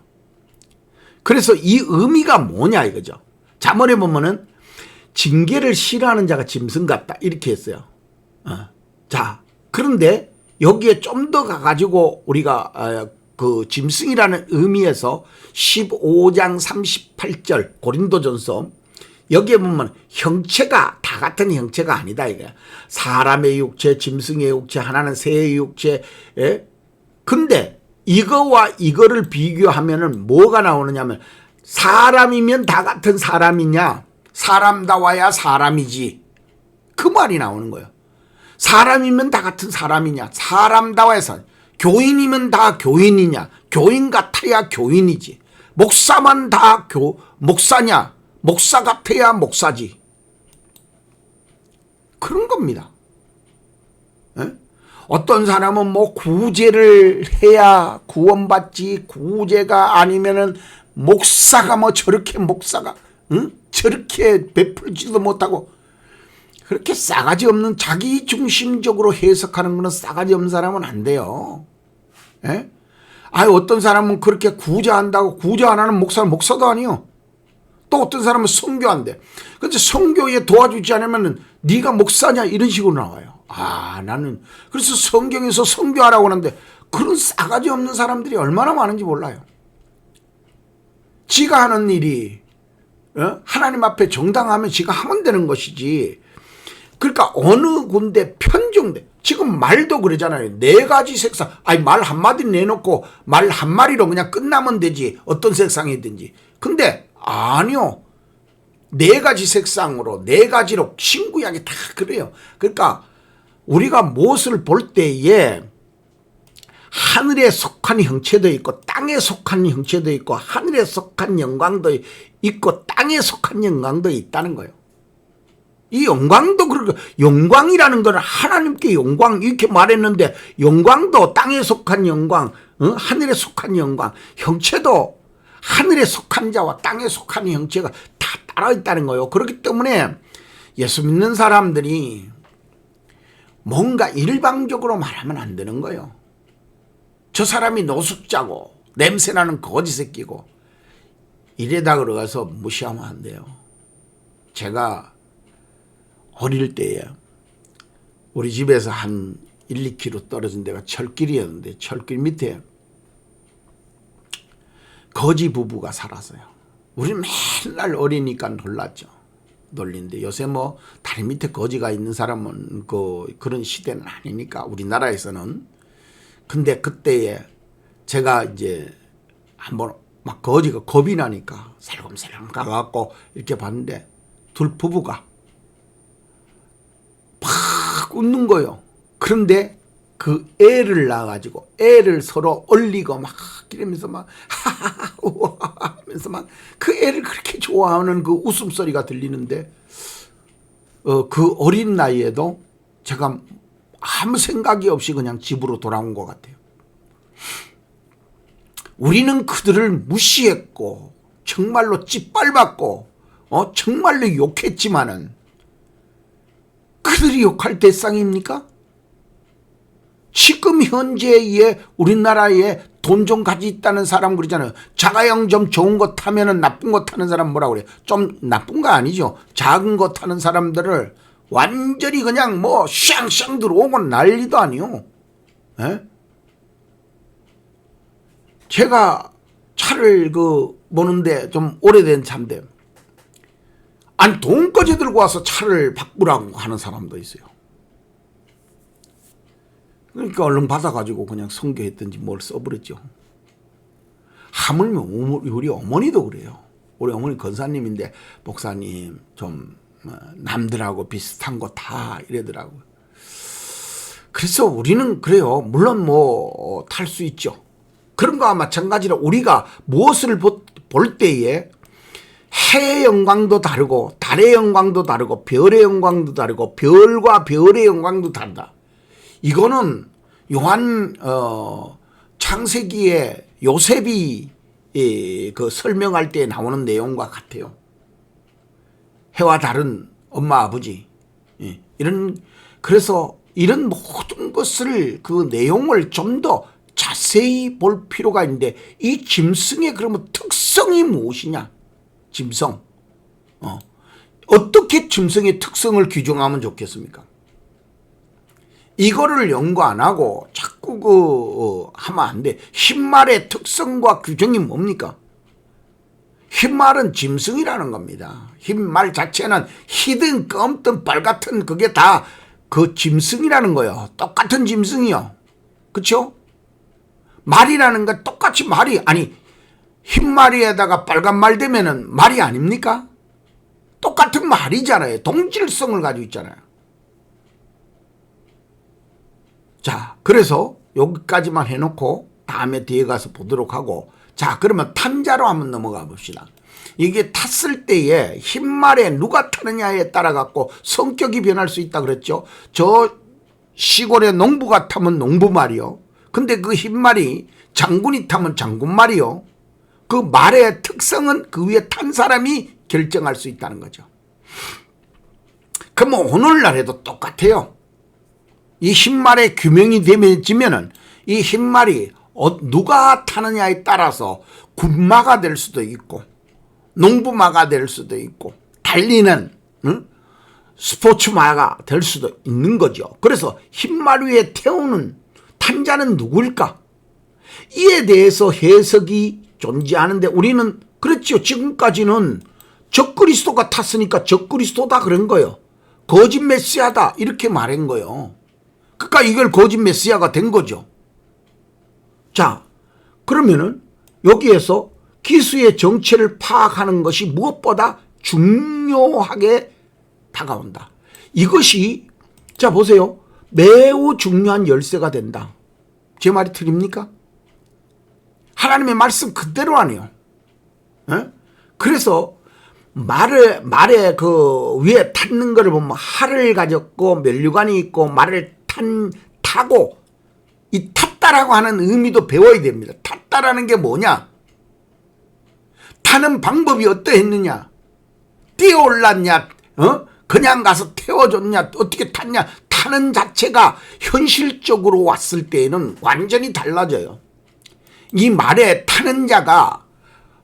그래서 이 의미가 뭐냐 이거죠. 잠언에 보면은 징계를 싫어하는 자가 짐승 같다 이렇게 했어요. 자, 그런데 여기에 좀 더 가가지고 우리가 그 짐승이라는 의미에서 15장 38절 고린도전서 여기에 보면 형체가 다 같은 형체가 아니다 이거야. 사람의 육체, 짐승의 육체, 하나는 새의 육체. 근데 이거와 이거를 비교하면은 뭐가 나오느냐면 사람이면 다 같은 사람이냐? 사람다워야 사람이지. 그 말이 나오는 거예요. 사람이면 다 같은 사람이냐? 사람다워야 사람. 교인이면 다 교인이냐? 교인 같아야 교인이지. 목사만 다 목사냐? 목사 같아야 목사지. 그런 겁니다. 에? 어떤 사람은 뭐 구제를 해야 구원받지, 구제가 아니면은 목사가 뭐 저렇게 목사가 저렇게 베풀지도 못하고 그렇게 싸가지 없는 자기 중심적으로 해석하는 거는 싸가지 없는 사람은 안 돼요. 에? 어떤 사람은 그렇게 구제한다고 구제 안 하는 목사도 아니요. 또 어떤 사람은 선교한대. 근데 선교에 도와주지 않으면 네가 목사냐 이런 식으로 나와요. 나는 그래서 성경에서 선교하라고 하는데 그런 싸가지 없는 사람들이 얼마나 많은지 몰라요. 지가 하는 일이 하나님 앞에 정당하면 지가 하면 되는 것이지. 그러니까 어느 군데 편중돼. 지금 말도 그러잖아요. 4가지 색상. 말 한마디 내놓고 말 한마리로 그냥 끝나면 되지. 어떤 색상이든지. 근데 아니요. 4가지 색상으로 4가지로 신구약이 다 그래요. 그러니까 우리가 무엇을 볼 때에 하늘에 속한 형체도 있고 땅에 속한 형체도 있고 하늘에 속한 영광도 있고 땅에 속한 영광도 있다는 거예요. 이 영광도 그렇고 영광이라는 건 하나님께 영광 이렇게 말했는데 영광도 땅에 속한 영광, 하늘에 속한 영광, 형체도 하늘에 속한 자와 땅에 속한 형체가 다 따라 있다는 거예요. 그렇기 때문에 예수 믿는 사람들이 뭔가 일방적으로 말하면 안 되는 거예요. 저 사람이 노숙자고 냄새나는 거지 새끼고 이래다 그러가서 무시하면 안 돼요. 제가 어릴 때에 우리 집에서 한 1, 2km 떨어진 데가 철길이었는데 철길 밑에 거지 부부가 살았어요. 우리 맨날 어리니까 놀랐죠. 놀린데 요새 뭐 다리 밑에 거지가 있는 사람은 그런 시대는 아니니까 우리나라에서는. 근데 그때에 제가 이제 한번 막 거지가 겁이 나니까 살금살금 가갖고 이렇게 봤는데 둘 부부가 팍 웃는 거예요. 그런데 그 애를 낳아가지고 애를 서로 얼리고 막 이러면서 막 하하하 하면서 막 그 애를 그렇게 좋아하는 그 웃음소리가 들리는데 그 어린 나이에도 제가 아무 생각이 없이 그냥 집으로 돌아온 것 같아요. 우리는 그들을 무시했고 정말로 짓밟았고 정말로 욕했지만은 그들이 욕할 대상입니까? 지금 현재의 우리나라에 돈 좀 가지 있다는 사람 그러잖아요. 자가용 좀 좋은 거 타면은 나쁜 거 타는 사람 뭐라 그래요? 좀 나쁜 거 아니죠. 작은 거 타는 사람들을 완전히 그냥 뭐 샹샹 들어오고 난리도 아니요. 에? 제가 차를 보는데 좀 오래된 차인데 아니 돈까지 들고 와서 차를 바꾸라고 하는 사람도 있어요. 그러니까 얼른 받아가지고 그냥 선교했든지 뭘 써버렸죠. 하물며 우리 어머니도 그래요. 우리 어머니 권사님인데 목사님 좀 남들하고 비슷한 거 다 이러더라고요. 그래서 우리는 그래요. 물론 뭐 탈 수 있죠. 그런 거와 마찬가지로 우리가 무엇을 볼 때에 해의 영광도 다르고 달의 영광도 다르고 별의 영광도 다르고 별과 별의 영광도 다르다. 이거는 요한 창세기에 요셉이 그 설명할 때 나오는 내용과 같아요. 해와 달은 엄마 아버지 그래서 이런 모든 것을 그 내용을 좀 더 자세히 볼 필요가 있는데 이 짐승의 그러면 특성이 무엇이냐? 짐승 어떻게 짐승의 특성을 규정하면 좋겠습니까? 이거를 연구 안 하고 자꾸 자꾸 하면 안 돼. 흰말의 특성과 규정이 뭡니까? 흰말은 짐승이라는 겁니다. 흰말 자체는 희든 검든 빨갛든 그게 다 그 짐승이라는 거예요. 똑같은 짐승이요. 그렇죠? 말이라는 건 똑같이 말이 아니 흰말이에다가 빨간 말 되면은 말이 아닙니까? 똑같은 말이잖아요. 동질성을 가지고 있잖아요. 자, 그래서 여기까지만 해놓고 다음에 뒤에 가서 보도록 하고, 자, 그러면 탄자로 한번 넘어가 봅시다. 이게 탔을 때에 흰말에 누가 타느냐에 따라 갖고 성격이 변할 수 있다 그랬죠. 저 시골의 농부가 타면 농부말이요. 근데 그 흰말이 장군이 타면 장군말이요. 그 말의 특성은 그 위에 탄 사람이 결정할 수 있다는 거죠. 그럼 오늘날 해도 똑같아요. 이 흰말의 규명이 되면은 이 흰말이 누가 타느냐에 따라서 군마가 될 수도 있고 농부마가 될 수도 있고 달리는 스포츠마가 될 수도 있는 거죠. 그래서 흰말 위에 태우는 탄자는 누구일까? 이에 대해서 해석이 존재하는데 우리는 그렇죠. 지금까지는 적그리스도가 탔으니까 적그리스도다 그런 거예요. 거짓 메시아다 이렇게 말한 거예요. 그러니까 이걸 거짓 메시아가 된 거죠. 자, 그러면은 여기에서 기수의 정체를 파악하는 것이 무엇보다 중요하게 다가온다. 이것이 자 보세요. 매우 중요한 열쇠가 된다. 제 말이 틀립니까? 하나님의 말씀 그대로 아니에요. 그래서 말에 그 위에 탔는 거를 보면 활을 가졌고 면류관이 있고 말을 타고 이 탔다라고 하는 의미도 배워야 됩니다. 탔다라는 게 뭐냐? 타는 방법이 어떠했느냐? 뛰어올랐냐? 그냥 가서 태워줬냐? 어떻게 탔냐? 타는 자체가 현실적으로 왔을 때에는 완전히 달라져요. 이 말에 타는 자가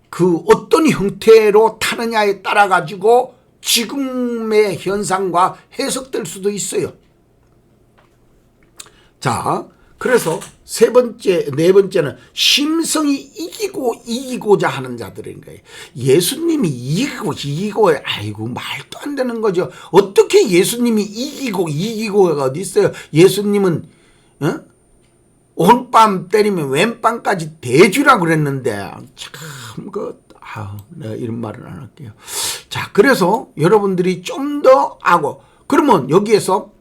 그 어떤 형태로 타느냐에 따라 가지고 지금의 현상과 해석될 수도 있어요. 자, 그래서 네 번째는 심성이 이기고자 하는 자들인 거예요. 예수님이 이기고 아이고 말도 안 되는 거죠. 어떻게 예수님이 이기고가 어디 있어요? 예수님은 오른밤 때리면 왼밤까지 대주라고 그랬는데 참 내가 이런 말은 안 할게요. 자, 그래서 여러분들이 좀 더 하고 그러면 여기에서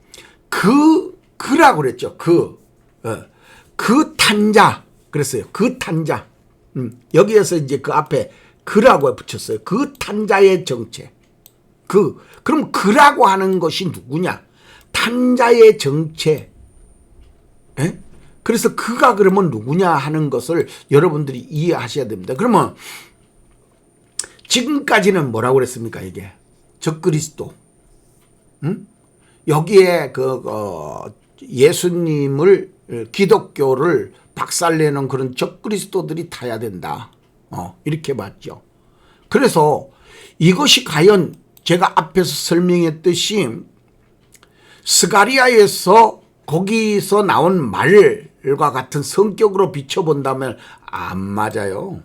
그라고 그랬죠. 그 탄자 그랬어요. 그 탄자. 여기에서 이제 그 앞에 그라고 붙였어요. 그 탄자의 정체. 그럼 그라고 하는 것이 누구냐? 탄자의 정체. 에? 그래서 그가 그러면 누구냐 하는 것을 여러분들이 이해하셔야 됩니다. 그러면 지금까지는 뭐라고 그랬습니까? 이게 적그리스도. 여기에 예수님을 기독교를 박살내는 그런 적그리스도들이 타야 된다. 이렇게 봤죠. 그래서 이것이 과연 제가 앞에서 설명했듯이 스가리아에서 거기서 나온 말과 같은 성격으로 비춰본다면 안 맞아요.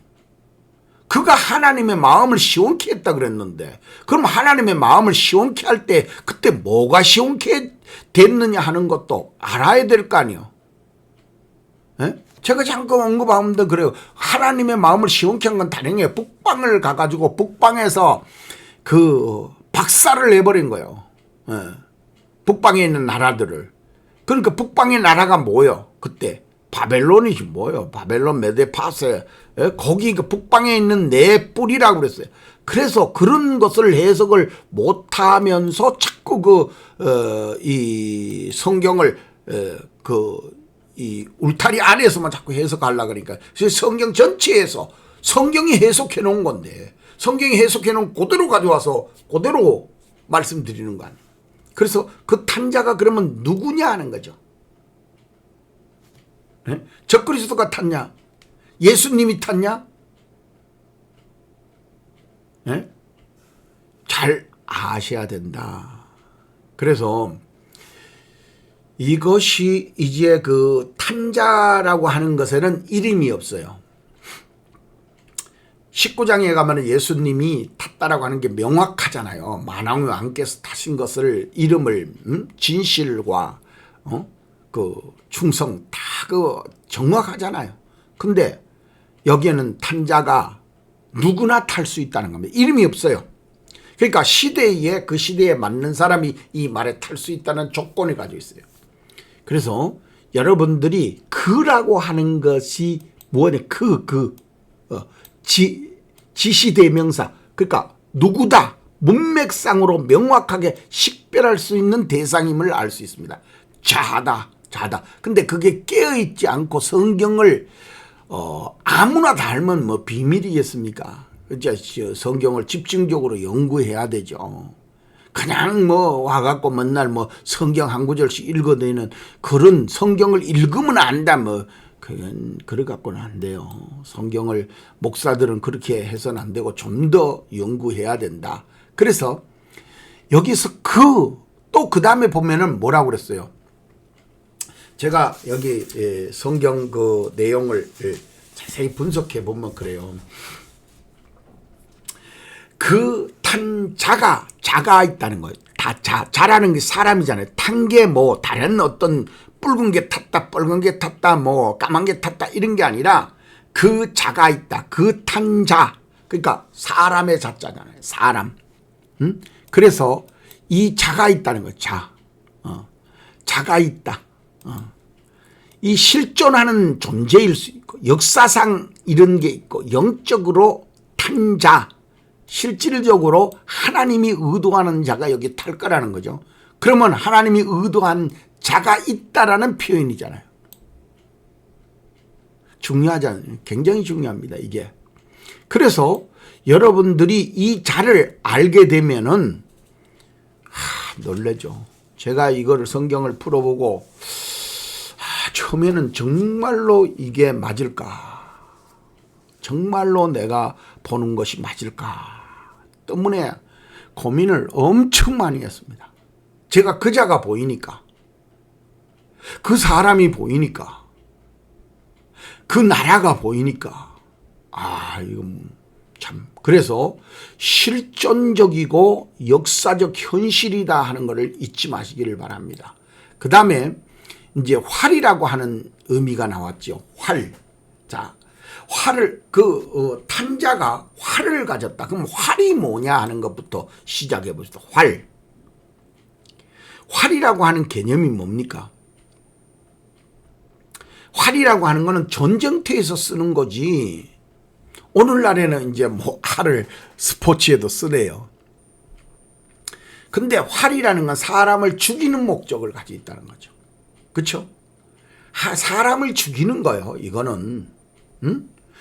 그가 하나님의 마음을 시원케 했다 그랬는데 그럼 하나님의 마음을 시원케 할 때 그때 뭐가 시원케 됐느냐 하는 것도 알아야 될 거 아니에요. 제가 잠깐 언급하면 그래요. 하나님의 마음을 시원케 한 건 다행이에요. 북방을 가가지고 북방에서 그 박살을 내버린 거예요. 북방에 있는 나라들을. 그러니까 북방의 나라가 뭐예요? 그때 바벨론이지 뭐예요? 바벨론, 메데, 파세. 거기 그 북방에 있는 네 뿔이라고 그랬어요. 그래서 그런 것을 해석을 못하면서 자꾸 이 성경을 이 울타리 안에서만 자꾸 해석하려고 그러니까 성경 전체에서 성경이 해석해 놓은 건데 성경이 해석해 놓은 그대로 가져와서 그대로 말씀드리는 거 아니에요. 그래서 그 탄자가 그러면 누구냐 하는 거죠. 적그리스도가 탔냐? 예수님이 탔냐? 잘 아셔야 된다. 그래서 이것이 이제 그 탄자라고 하는 것에는 이름이 없어요. 19장에 가면 예수님이 탔다라고 하는 게 명확하잖아요. 만왕의 왕께서 타신 것을 이름을 진실과 그 충성 다 그 정확하잖아요. 근데 여기에는 탄자가 누구나 탈 수 있다는 겁니다. 이름이 없어요. 그러니까 시대에 그 시대에 맞는 사람이 이 말에 탈 수 있다는 조건을 가지고 있어요. 그래서 여러분들이 그라고 하는 것이 뭐냐? 지시대명사. 그러니까 누구다. 문맥상으로 명확하게 식별할 수 있는 대상임을 알 수 있습니다. 자다. 근데 그게 깨어있지 않고 성경을 아무나 다 알면 뭐 비밀이겠습니까? 성경을 집중적으로 연구해야 되죠. 그냥 뭐 와갖고 맨날 뭐 성경 한 구절씩 읽어내는 그런 성경을 읽으면 안다 뭐 그건 그래 갖고는 안 돼요. 성경을 목사들은 그렇게 해서는 안 되고 좀 더 연구해야 된다. 그래서 여기서 또 그 다음에 보면은 뭐라고 그랬어요? 제가 여기 성경 그 내용을 자세히 분석해 보면 그래요. 그 탄 자가 있다는 거예요. 자라는 게 사람이잖아요. 탄 게 뭐 다른 어떤 붉은 게 탔다, 빨간 게 탔다, 뭐 까만 게 탔다 이런 게 아니라 그 자가 있다. 그 탄 자. 그러니까 사람의 자자잖아요. 사람. 그래서 이 자가 있다는 거예요. 자가 있다. 이 실존하는 존재일 수 있고 역사상 이런 게 있고 영적으로 탄 자. 실질적으로 하나님이 의도하는 자가 여기 탈 거라는 거죠. 그러면 하나님이 의도한 자가 있다라는 표현이잖아요. 중요하잖아요. 굉장히 중요합니다. 이게. 그래서 여러분들이 이 자를 알게 되면은 놀라죠. 제가 이거를 성경을 풀어보고 처음에는 정말로 이게 맞을까? 정말로 내가 보는 것이 맞을까? 때문에 고민을 엄청 많이 했습니다. 제가 그 자가 보이니까, 그 사람이 보이니까, 그 나라가 보이니까, 이거 참. 그래서 실존적이고 역사적 현실이다 하는 것을 잊지 마시기를 바랍니다. 그 다음에 이제 활이라고 하는 의미가 나왔죠. 활. 자. 활을 탄자가 활을 가졌다. 그럼 활이 뭐냐 하는 것부터 시작해 봅시다. 활이라고 하는 개념이 뭡니까? 활이라고 하는 거는 전쟁터에서 쓰는 거지. 오늘날에는 이제 뭐 활을 스포츠에도 쓰네요. 근데 활이라는 건 사람을 죽이는 목적을 가지고 있다는 거죠. 그렇죠? 사람을 죽이는 거예요. 이거는.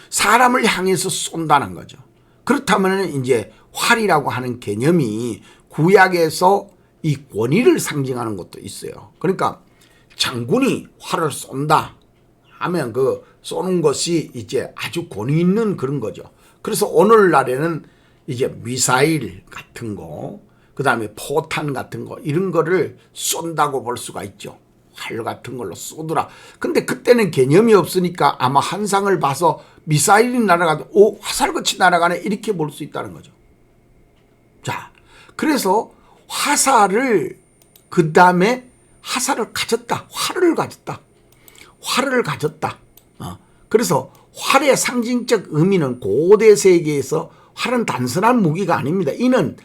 사람을 향해서 쏜다는 거죠. 그렇다면 이제 활이라고 하는 개념이 구약에서 이 권위를 상징하는 것도 있어요. 그러니까 장군이 활을 쏜다 하면 그 쏘는 것이 이제 아주 권위 있는 그런 거죠. 그래서 오늘날에는 이제 미사일 같은 거, 그 다음에 포탄 같은 거 이런 거를 쏜다고 볼 수가 있죠. 활 같은 걸로 쏘더라. 근데 그때는 개념이 없으니까 아마 한상을 봐서 미사일이 날아가도 화살같이 날아가네 이렇게 볼 수 있다는 거죠. 자, 그래서 화살을 그 다음에 화살을 가졌다. 활을 가졌다. 그래서 활의 상징적 의미는 고대 세계에서 활은 단순한 무기가 아닙니다. 이는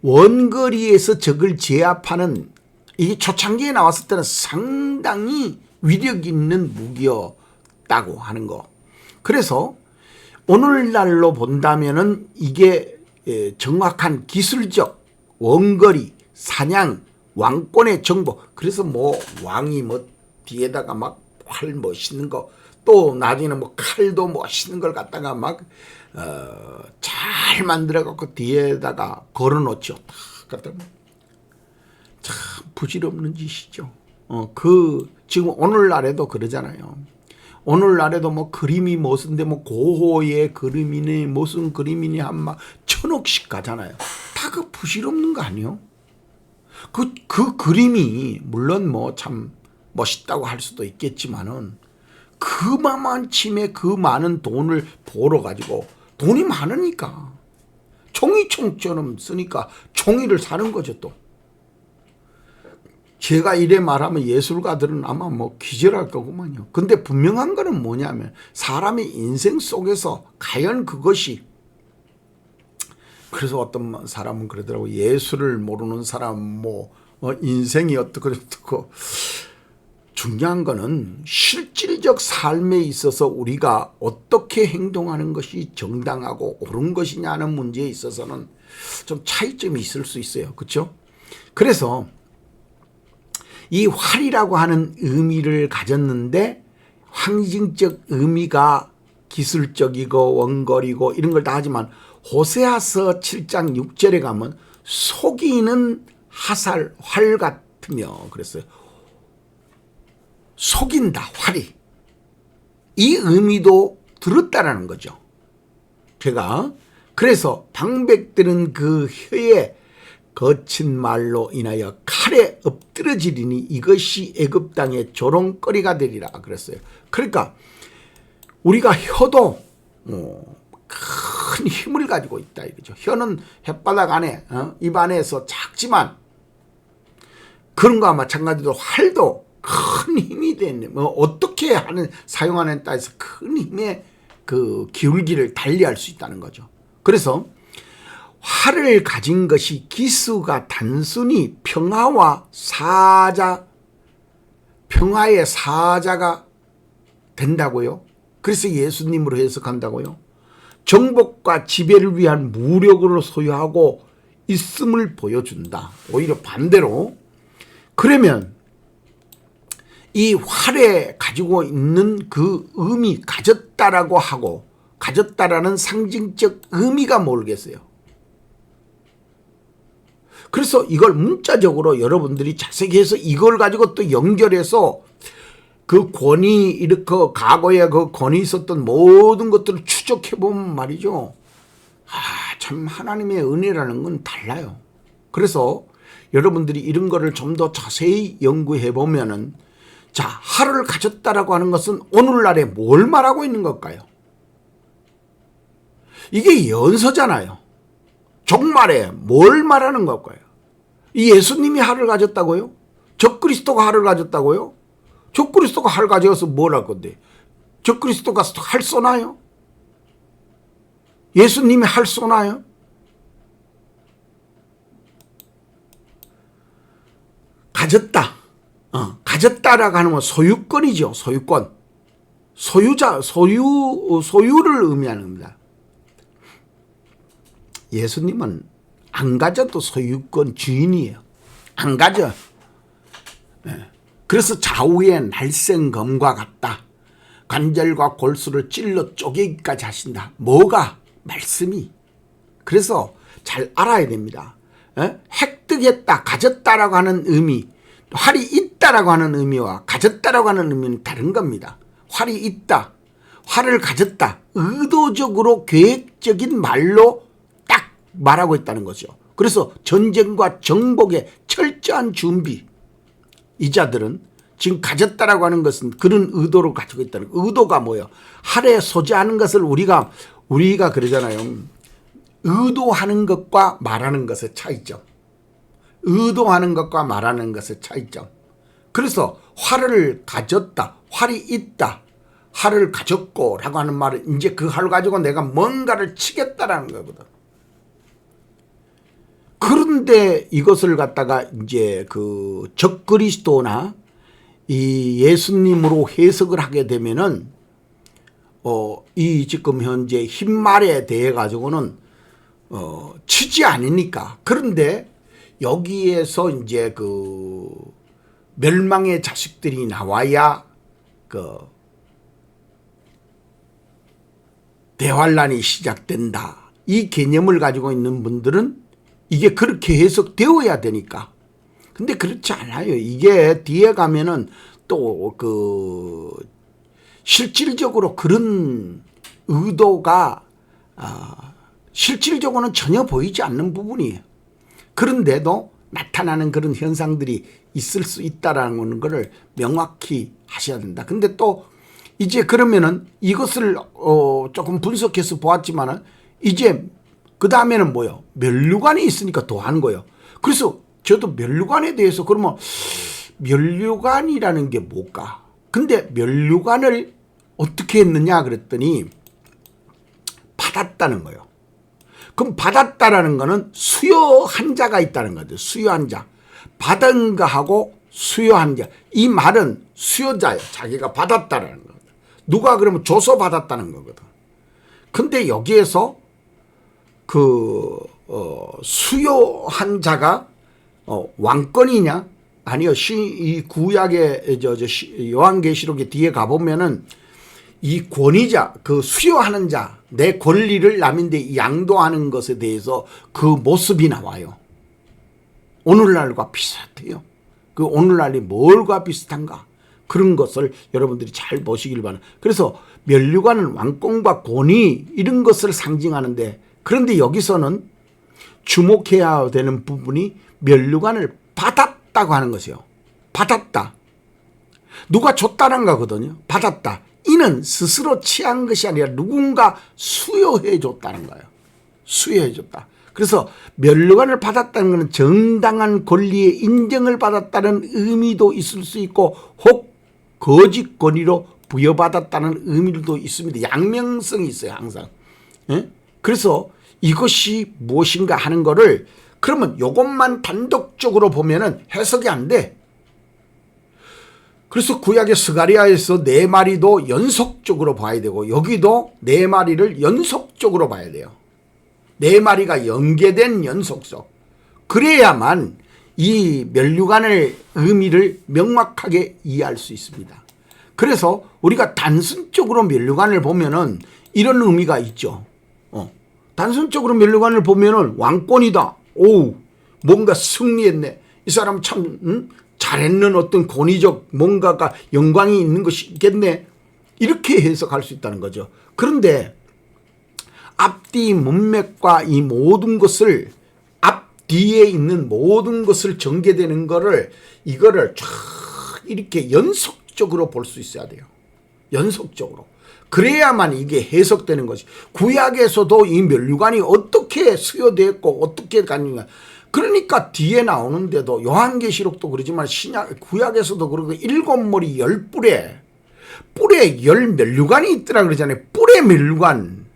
원거리에서 적을 제압하는 이 초창기에 나왔을 때는 상당히 위력 있는 무기였다고 하는 거. 그래서 오늘날로 본다면은 이게 정확한 기술적 원거리, 사냥, 왕권의 정보. 그래서 뭐 왕이 뭐 뒤에다가 막 활 멋있는 거, 또 나중에는 뭐 칼도 멋있는 걸 갖다가 막 잘 만들어 갖고 뒤에다가 걸어 놓죠. 갖다 참 부질없는 짓이죠. 지금 오늘날에도 그러잖아요. 오늘날에도 뭐 그림이 무슨데 뭐 고호의 그림이니 무슨 그림이니 한 막 1000억씩 가잖아요. 다 그 부질없는 거 아니요? 그 그림이 물론 뭐 참 멋있다고 할 수도 있겠지만은 그만큼의 그 많은 돈을 벌어가지고 돈이 많으니까 종이총처럼 쓰니까 종이를 사는 거죠 또. 제가 이래 말하면 예술가들은 아마 뭐 기절할 거구만요. 근데 분명한 거는 뭐냐면 사람의 인생 속에서 과연 그것이, 그래서 어떤 사람은 그러더라고. 예술을 모르는 사람 뭐 인생이 어떻고 중요한 거는 실질적 삶에 있어서 우리가 어떻게 행동하는 것이 정당하고 옳은 것이냐는 문제에 있어서는 좀 차이점이 있을 수 있어요. 그렇죠? 그래서 이 활이라고 하는 의미를 가졌는데 상징적 의미가 기술적이고 원거리고 이런 걸 다 하지만 호세아서 7장 6절에 가면 속이는 화살, 활 같으며 그랬어요. 속인다, 활이. 이 의미도 들었다라는 거죠. 제가 그래서 방백들은 그 혀에 거친 말로 인하여 칼에 엎드러지리니 이것이 애굽 땅의 조롱거리가 되리라 그랬어요. 그러니까 우리가 혀도 큰 힘을 가지고 있다 이거죠. 혀는 혓바닥 안에 입 안에서 작지만 그런 거와 마찬가지로 활도 큰 힘이 되는 어떻게 하는 사용하는 따라서 큰 힘의 그 기울기를 달리할 수 있다는 거죠. 그래서 활을 가진 것이 기수가 단순히 평화와 평화의 사자가 된다고요. 그래서 예수님으로 해석한다고요. 정복과 지배를 위한 무력으로 소유하고 있음을 보여준다. 오히려 반대로. 그러면 이 활에 가지고 있는 그 의미, 가졌다라고 하고 가졌다라는 상징적 의미가 모르겠어요. 그래서 이걸 문자적으로 여러분들이 자세히 해서 이걸 가지고 또 연결해서 그 권위, 이렇게 과거에 그 권위 있었던 모든 것들을 추적해보면 말이죠. 참 하나님의 은혜라는 건 달라요. 그래서 여러분들이 이런 거를 좀 더 자세히 연구해보면은 자, 활을 가졌다라고 하는 것은 오늘날에 뭘 말하고 있는 걸까요? 이게 연서잖아요. 종말에 뭘 말하는 걸까요? 이 예수님이 활을 가졌다고요? 적그리스도가 활을 가졌다고요? 적그리스도가 활 가져서 뭘 할 건데? 적그리스도가 활 쏘나요? 예수님이 활 쏘나요? 가졌다. 가졌다라고 하는 건 소유권이죠. 소유권. 소유를 의미하는 겁니다. 예수님은 안 가져도 소유권 주인이에요. 안 가져. 그래서 좌우의 날쌘검과 같다. 관절과 골수를 찔러 쪼개기까지 하신다. 뭐가? 말씀이. 그래서 잘 알아야 됩니다. 획득했다, 가졌다라고 하는 의미, 활이 있다라고 하는 의미와 가졌다라고 하는 의미는 다른 겁니다. 활이 있다, 활을 가졌다, 의도적으로 계획적인 말로 딱 말하고 있다는 거죠. 그래서 전쟁과 정복의 철저한 준비, 이 자들은 지금 가졌다라고 하는 것은 그런 의도를 가지고 있다는 거예요. 의도가 뭐예요? 활에 소지하는 것을 우리가 그러잖아요. 의도하는 것과 말하는 것의 차이점. 의도하는 것과 말하는 것의 차이점. 그래서 활을 가졌다, 활이 있다, 활을 가졌고 라고 하는 말은 이제 그 활을 가지고 내가 뭔가를 치겠다라는 거거든. 그런데 이것을 갖다가 이제 그 적그리스도나 이 예수님으로 해석을 하게 되면은 이 지금 현재 흰말에 대해 가지고는 치지 않으니까. 그런데 여기에서 이제 그 멸망의 자식들이 나와야 그 대환란이 시작된다. 이 개념을 가지고 있는 분들은 이게 그렇게 해석되어야 되니까. 근데 그렇지 않아요. 이게 뒤에 가면은 또 그 실질적으로 그런 의도가 실질적으로는 전혀 보이지 않는 부분이에요. 그런데도 나타나는 그런 현상들이 있을 수 있다라는 것을 명확히 하셔야 된다. 근데 또 이제 그러면은 이것을 조금 분석해서 보았지만은 이제 그 다음에는 뭐요? 면류관이 있으니까 더 하는 거예요. 그래서 저도 면류관에 대해서 그러면 면류관이라는 게 뭘까? 근데 면류관을 어떻게 했느냐 그랬더니 받았다는 거예요. 그럼 받았다라는 거는 수여한 자가 있다는 거죠. 수여한 자. 받은 거하고 수여한 자. 이 말은 수여자예요. 자기가 받았다라는 거거든. 누가 그러면 줘서 받았다는 거거든. 근데 여기에서 수여한 자가 왕권이냐? 아니요. 이 구약의 요한계시록의 뒤에 가보면은 이 권위자, 그 수여하는 자, 내 권리를 남인데 양도하는 것에 대해서 그 모습이 나와요. 오늘날과 비슷해요. 그 오늘날이 뭘과 비슷한가? 그런 것을 여러분들이 잘 보시길 바랍니다. 그래서 면류관은 왕권과 권위 이런 것을 상징하는데, 그런데 여기서는 주목해야 되는 부분이 면류관을 받았다고 하는 것이요. 받았다. 누가 줬다는 거거든요. 받았다. 이는 스스로 취한 것이 아니라 누군가 수여해 줬다는 거예요. 수여해 줬다. 그래서 면류관을 받았다는 것은 정당한 권리의 인정을 받았다는 의미도 있을 수 있고, 혹 거짓 권위로 부여받았다는 의미도 있습니다. 양면성이 있어요, 항상. 예? 그래서 이것이 무엇인가 하는 거를, 그러면 이것만 단독적으로 보면은 해석이 안 돼. 그래서 구약의 스가랴에서 네 마리도 연속적으로 봐야 되고, 여기도 네 마리를 연속적으로 봐야 돼요. 네 마리가 연계된 연속성. 그래야만 이 면류관의 의미를 명확하게 이해할 수 있습니다. 그래서 우리가 단순적으로 면류관을 보면은 이런 의미가 있죠. 단순적으로 면류관을 보면은 왕권이다. 오, 뭔가 승리했네. 이 사람 참 잘했는 어떤 권위적 뭔가가 영광이 있는 것이 있겠네. 이렇게 해석할 수 있다는 거죠. 그런데 앞뒤 문맥과 이 모든 것을, 앞뒤에 있는 모든 것을 전개되는 거를, 이거를 쫙 이렇게 연속적으로 볼 수 있어야 돼요. 연속적으로. 그래야만 이게 해석되는 것이. 구약에서도 이 면류관이 어떻게 수여됐고 어떻게 갔는가. 그러니까 뒤에 나오는데도 요한계시록도 그러지만 구약에서도 그러고 7머리 10뿔에 뿔에 10면류관이 있더라 그러잖아요. 뿔에 면류관.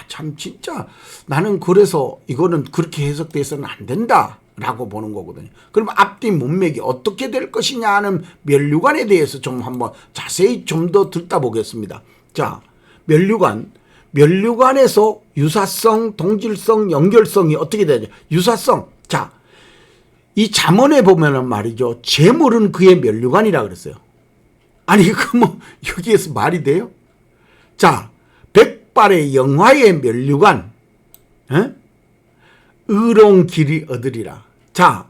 참 진짜 나는 그래서 이거는 그렇게 해석돼서는 안 된다라고 보는 거거든요. 그럼 앞뒤 문맥이 어떻게 될 것이냐 하는 면류관에 대해서 좀 한번 자세히 좀 더 듣다 보겠습니다. 자, 면류관에서 유사성, 동질성, 연결성이 어떻게 되냐. 유사성. 자, 이 잠언에 보면은 말이죠. 재물은 그의 면류관이라 그랬어요. 아니, 여기에서 말이 돼요? 자, 백발의 영화의 면류관, 의로운 길이 얻으리라. 자,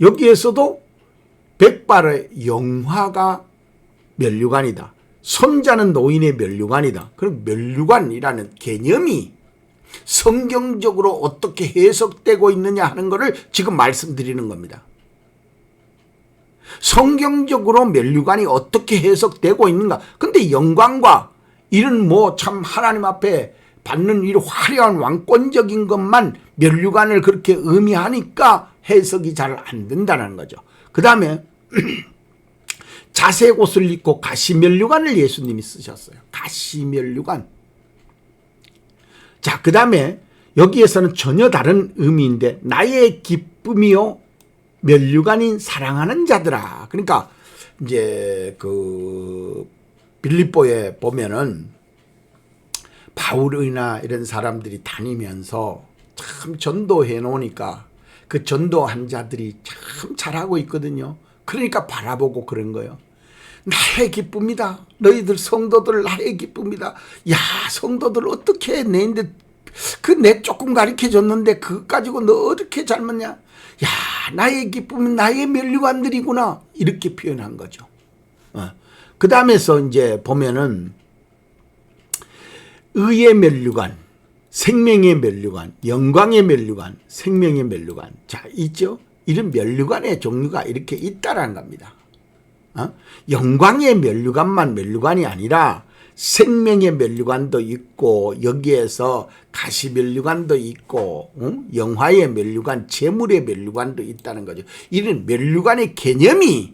여기에서도 백발의 영화가 면류관이다. 손자는 노인의 면류관이다. 그럼 면류관이라는 개념이 성경적으로 어떻게 해석되고 있느냐 하는 것을 지금 말씀드리는 겁니다. 성경적으로 면류관이 어떻게 해석되고 있는가. 근데 영광과 이런 참 하나님 앞에 받는 이 화려한 왕권적인 것만 면류관을 그렇게 의미하니까 해석이 잘 안 된다는 거죠. 그 다음에 자색 옷을 입고 가시면류관을 예수님이 쓰셨어요. 가시면류관. 자, 그 다음에 여기에서는 전혀 다른 의미인데, 나의 기쁨이요 면류관인 사랑하는 자들아. 그러니까 이제 빌립보에 보면은 바울이나 이런 사람들이 다니면서 참 전도해 놓으니까 그 전도한 자들이 참 잘하고 있거든요. 그러니까 바라보고 그런 거예요. 나의 기쁨이다. 너희들 성도들 나의 기쁨이다. 야, 성도들 어떻게 내인데 내 조금 가르쳐 줬는데 그거 가지고 너 어떻게 젊었냐. 야, 나의 기쁨은 나의 면류관들이구나. 이렇게 표현한 거죠. 그 다음에서 이제 보면은 의의 면류관, 생명의 면류관, 영광의 면류관, 생명의 면류관. 자, 있죠? 이런 면류관의 종류가 이렇게 있다라는 겁니다. 영광의 면류관만 면류관이 아니라 생명의 면류관도 있고, 여기에서 가시 면류관도 있고, 영화의 면류관, 재물의 면류관도 있다는 거죠. 이런 면류관의 개념이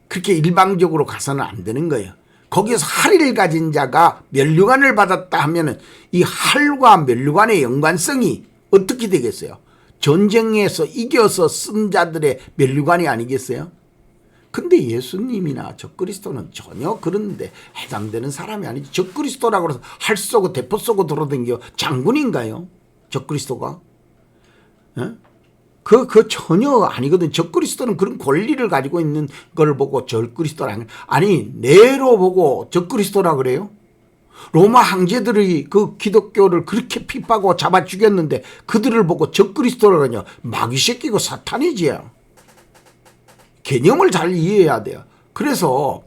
그렇게 일방적으로 가서는 안 되는 거예요. 거기서 할을 가진 자가 면류관을 받았다 하면은 이 할과 면류관의 연관성이 어떻게 되겠어요? 전쟁에서 이겨서 쓴 자들의 면류관이 아니겠어요? 근데 예수님이나 적그리스도는 전혀 그런데 해당되는 사람이 아니지. 적그리스도라고 해서 활 쏘고 대포 쏘고 돌아다니고 장군인가요? 적그리스도가? 그 전혀 아니거든. 적그리스도는 그런 권리를 가지고 있는 걸 보고 적그리스도라. 아니, 네로 보고 적그리스도라 그래요? 로마 황제들이 그 기독교를 그렇게 핍하고 잡아 죽였는데 그들을 보고 적그리스도라 그러냐. 마귀 새끼고 사탄이지. 개념을 잘 이해해야 돼요. 그래서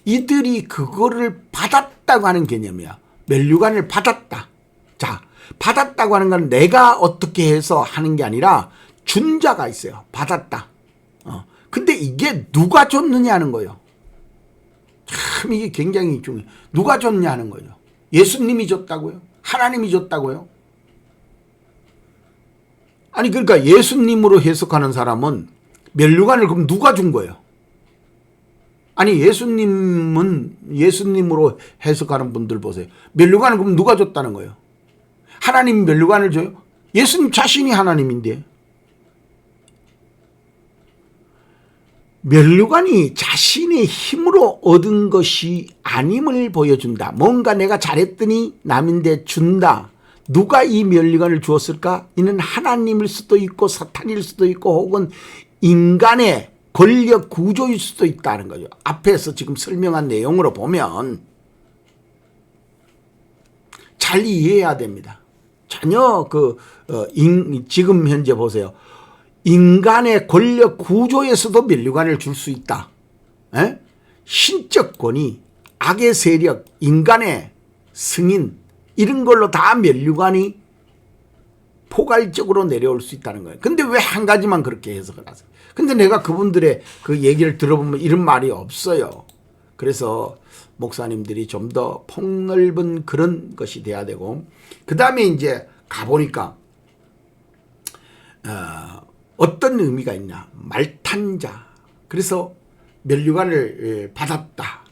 이들이 그거를 받았다고 하는 개념이야. 면류관을 받았다. 자, 받았다고 하는 건 내가 어떻게 해서 하는 게 아니라 준 자가 있어요. 받았다. 근데 이게 누가 줬느냐는 거예요. 참 이게 굉장히 중요해요. 누가 줬냐는 거예요. 예수님이 줬다고요? 하나님이 줬다고요? 아니, 그러니까 예수님으로 해석하는 사람은 면류관을 그럼 누가 준 거예요? 아니, 예수님으로 해석하는 분들 보세요. 면류관을 그럼 누가 줬다는 거예요? 하나님이 면류관을 줘요? 예수님 자신이 하나님인데. 면류관이 자신의 힘으로 얻은 것이 아님을 보여준다. 뭔가 내가 잘했더니 남인데 준다. 누가 이 면류관을 주었을까? 이는 하나님일 수도 있고 사탄일 수도 있고 혹은 인간의 권력 구조일 수도 있다는 거죠. 앞에서 지금 설명한 내용으로 보면 잘 이해해야 됩니다. 전혀 지금 현재 보세요. 인간의 권력 구조에서도 면류관을 줄 수 있다. 신적 권위, 악의 세력, 인간의 승인 이런 걸로 다 면류관이 포괄적으로 내려올 수 있다는 거예요. 근데 왜 한 가지만 그렇게 해석을 하세요? 근데 내가 그분들의 그 얘기를 들어보면 이런 말이 없어요. 그래서 목사님들이 좀 더 폭넓은 그런 것이 돼야 되고, 그 다음에 이제 가보니까 어떤 의미가 있냐. 말탄자. 그래서 면류관을 받았다.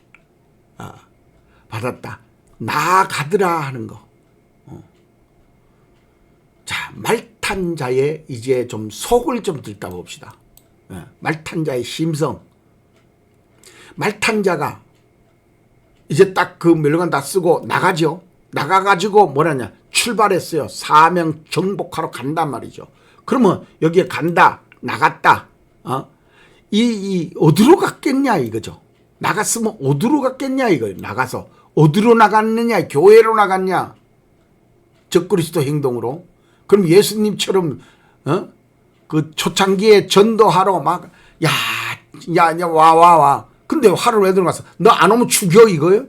받았다. 나아가더라 하는 거. 자, 말탄자의 이제 좀 속을 좀 들다 봅시다. 말탄자의 심성. 말탄자가 이제 딱 그 면류관 다 쓰고 나가죠. 나가가지고 뭐라냐. 출발했어요. 사명 정복하러 간단 말이죠. 그러면 여기에 간다, 나갔다. 어디로 갔겠냐 이거죠. 나갔으면 어디로 갔겠냐 이거예요. 나가서 어디로 나갔느냐, 교회로 나갔냐, 적그리스도 행동으로. 그럼 예수님처럼 그 초창기에 전도하러 막 와. 근데 화를 왜 들어갔어? 너 안 오면 죽여 이거예요?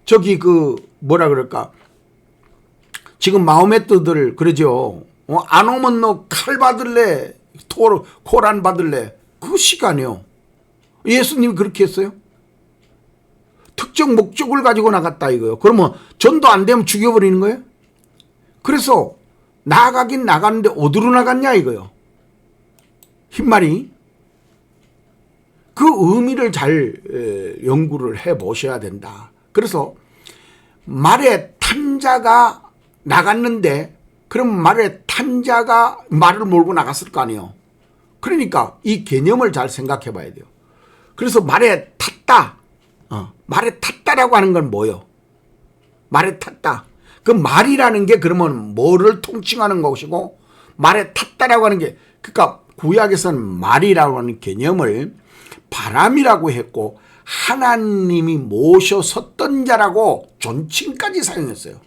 저기 그 뭐라 그럴까? 지금 마호메트들 그러죠. 안 오면 너 칼 받을래? 코란 받을래? 그 시간이요. 예수님이 그렇게 했어요? 특정 목적을 가지고 나갔다 이거예요. 그러면 전도 안 되면 죽여버리는 거예요? 그래서 나가긴 나갔는데 어디로 나갔냐 이거예요. 흰말이. 그 의미를 잘 연구를 해보셔야 된다. 그래서 말에 탄 자가 나갔는데 그럼 말에 탄 자가 말을 몰고 나갔을 거 아니에요. 그러니까 이 개념을 잘 생각해 봐야 돼요. 그래서 말에 탔다. 말에 탔다라고 하는 건 뭐예요? 말에 탔다. 그 말이라는 게 그러면 뭐를 통칭하는 것이고 말에 탔다라고 하는 게, 그러니까 구약에서는 말이라고 하는 개념을 바람이라고 했고 하나님이 모셔섰던 자라고 존칭까지 사용했어요.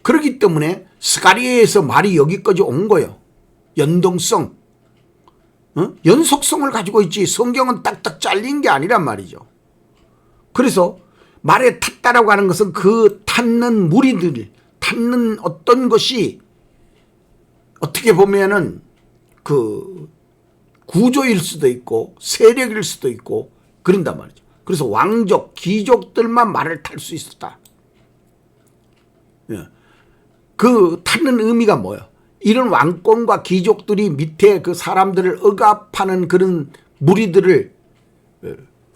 그렇기 때문에 스가리에서 말이 여기까지 온 거예요. 연동성, 연속성을 가지고 있지 성경은 딱딱 잘린 게 아니란 말이죠. 그래서 말에 탔다 탔다라고 하는 것은 그 탔는 무리들, 탔는 어떤 것이 어떻게 보면은 그 구조일 수도 있고 세력일 수도 있고 그런단 말이죠. 그래서 왕족, 귀족들만 말을 탈 수 있었다. 그 타는 의미가 뭐예요? 이런 왕권과 귀족들이 밑에 그 사람들을 억압하는 그런 무리들을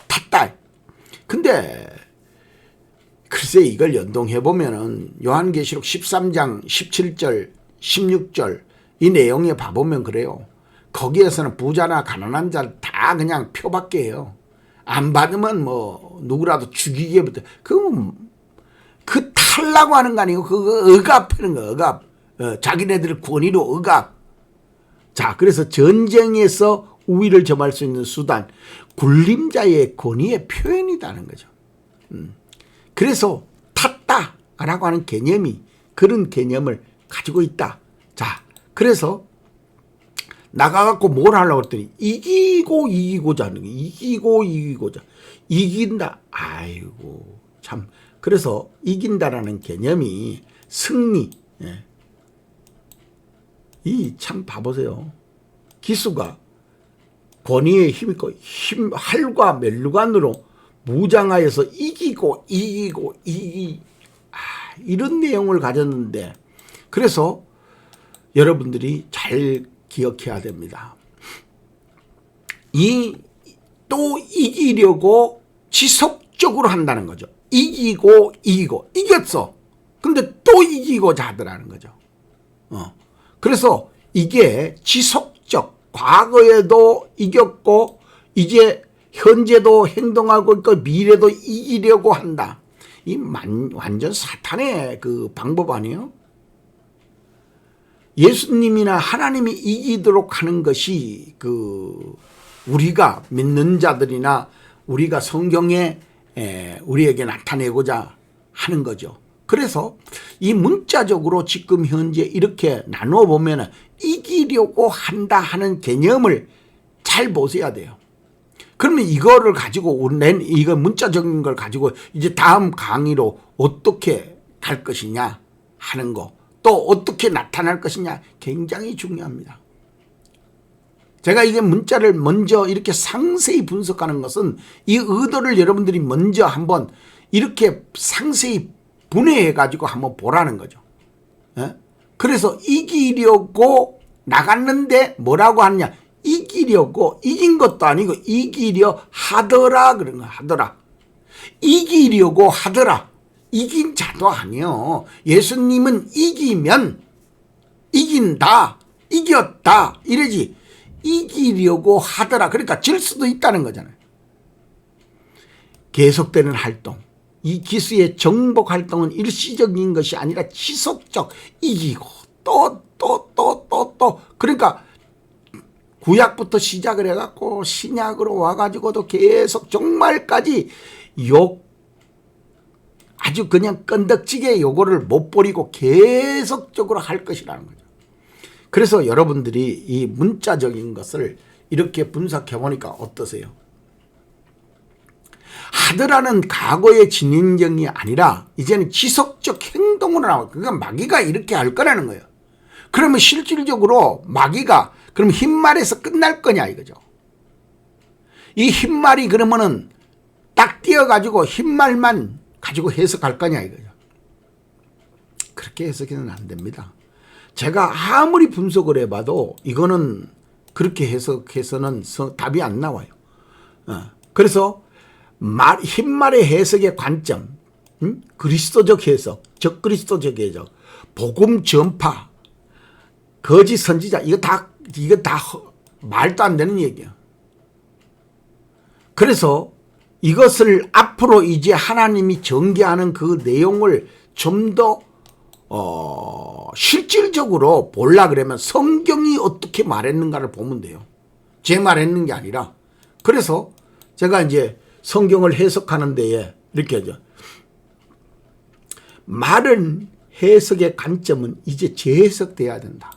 탔다. 근데 글쎄 이걸 연동해 보면은 요한계시록 13장 17절 16절 이 내용에 봐보면 그래요. 거기에서는 부자나 가난한 자 다 그냥 표밖에요. 안 받으면 뭐 누구라도 죽이게부터 그 탈라고 하는 거 아니고 그거 억압하는 거 억압. 자기네들 권위로 억압. 자, 그래서 전쟁에서 우위를 점할 수 있는 수단, 굴림자의 권위의 표현이라는 거죠. 그래서 탔다라고 하는 개념이 그런 개념을 가지고 있다. 자, 그래서 나가갖고 뭘 하려고 했더니 이기고자 하는 거예요. 이기고자. 이긴다. 아이고, 참. 그래서 이긴다라는 개념이 승리. 예. 이 참 봐보세요. 기수가 권위에 힘있고 활과 멜루간으로 무장하여서 이기고 이런 내용을 가졌는데 그래서 여러분들이 잘 기억해야 됩니다. 또 이기려고 지속적으로 한다는 거죠. 이기고 이겼어. 근데 또 이기고자 하더라는 거죠. 그래서 이게 지속적, 과거에도 이겼고 이제 현재도 행동하고 있고 미래도 이기려고 한다. 이 완전 사탄의 그 방법 아니에요? 예수님이나 하나님이 이기도록 하는 것이 그 우리가 믿는 자들이나 우리가 성경에 우리에게 나타내고자 하는 거죠. 그래서 이 문자적으로 지금 현재 이렇게 나누어 보면 이기려고 한다 하는 개념을 잘 보셔야 돼요. 그러면 이거를 가지고 이거 문자적인 걸 가지고 이제 다음 강의로 어떻게 갈 것이냐 하는 거, 또 어떻게 나타날 것이냐 굉장히 중요합니다. 제가 이게 문자를 먼저 이렇게 상세히 분석하는 것은 이 의도를 여러분들이 먼저 한번 이렇게 상세히 분해해 가지고 한번 보라는 거죠. 그래서 이기려고 나갔는데 뭐라고 하느냐, 이기려고, 이긴 것도 아니고 이기려 하더라 그런 거. 하더라, 이기려고 하더라. 이긴 자도 아니요. 예수님은 이기면 이긴다, 이겼다 이러지, 이기려고 하더라. 그러니까 질 수도 있다는 거잖아요. 계속되는 활동, 이 기수의 정복 활동은 일시적인 것이 아니라 지속적, 이기고 또 그러니까 구약부터 시작을 해갖고 신약으로 와가지고도 계속 종말까지 아주 그냥 끈덕지게 요거를 못 버리고 계속적으로 할 것이라는 거죠. 그래서 여러분들이 이 문자적인 것을 이렇게 분석해 보니까 어떠세요? 하더라는 과거의 진행형이 아니라 이제는 지속적 행동으로 나와. 그러니까 마귀가 이렇게 할 거라는 거예요. 그러면 실질적으로 마귀가 그럼 흰말에서 끝날 거냐 이거죠. 이 흰말이 그러면은 딱 띄어가지고 흰말만 가지고 해석할 거냐 이거죠. 그렇게 해석해서는 안 됩니다. 제가 아무리 분석을 해봐도 이거는 그렇게 해석해서는 답이 안 나와요. 그래서 흰말의 해석의 관점, 그리스도적 해석, 적그리스도적 해석, 복음 전파, 거짓 선지자, 이거 다 말도 안 되는 얘기야. 그래서 이것을 앞으로 이제 하나님이 전개하는 그 내용을 좀 더 실질적으로 보려 그러면 성경이 어떻게 말했는가를 보면 돼요. 제 말했는 게 아니라. 그래서 제가 이제 성경을 해석하는 데에 이렇게 하죠. 말은 해석의 관점은 이제 재해석돼야 된다.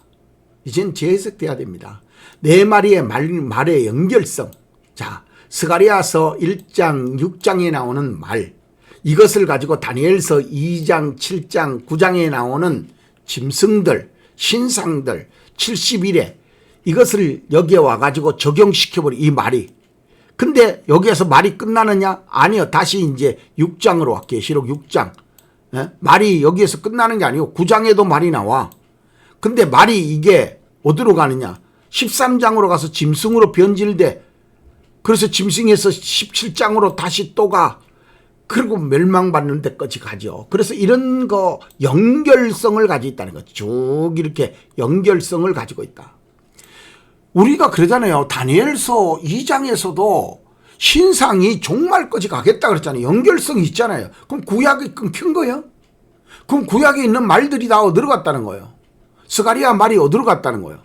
이젠 재해석돼야 됩니다. 내 말의 연결성. 자, 스가랴서 1장 6장에 나오는 말, 이것을 가지고 다니엘서 2장, 7장, 9장에 나오는 짐승들, 신상들 71회 이것을 여기에 와가지고 적용시켜버린 이 말이. 근데 여기에서 말이 끝나느냐? 아니요. 다시 이제 6장으로 와. 계시록 6장. 예? 말이 여기에서 끝나는 게 아니고 9장에도 말이 나와. 근데 말이 이게 어디로 가느냐? 13장으로 가서 짐승으로 변질돼. 그래서 짐승에서 17장으로 다시 또 가. 그리고 멸망받는 데까지 가죠. 그래서 이런 거 연결성을 가지고 있다는 거죠. 쭉 이렇게 연결성을 가지고 있다. 우리가 그러잖아요. 다니엘서 2장에서도 신상이 종말까지 가겠다 그랬잖아요. 연결성이 있잖아요. 그럼 구약이 끊긴 거예요? 그럼 구약에 있는 말들이 다 어디로 갔다는 거예요? 스가랴 말이 어디로 갔다는 거예요?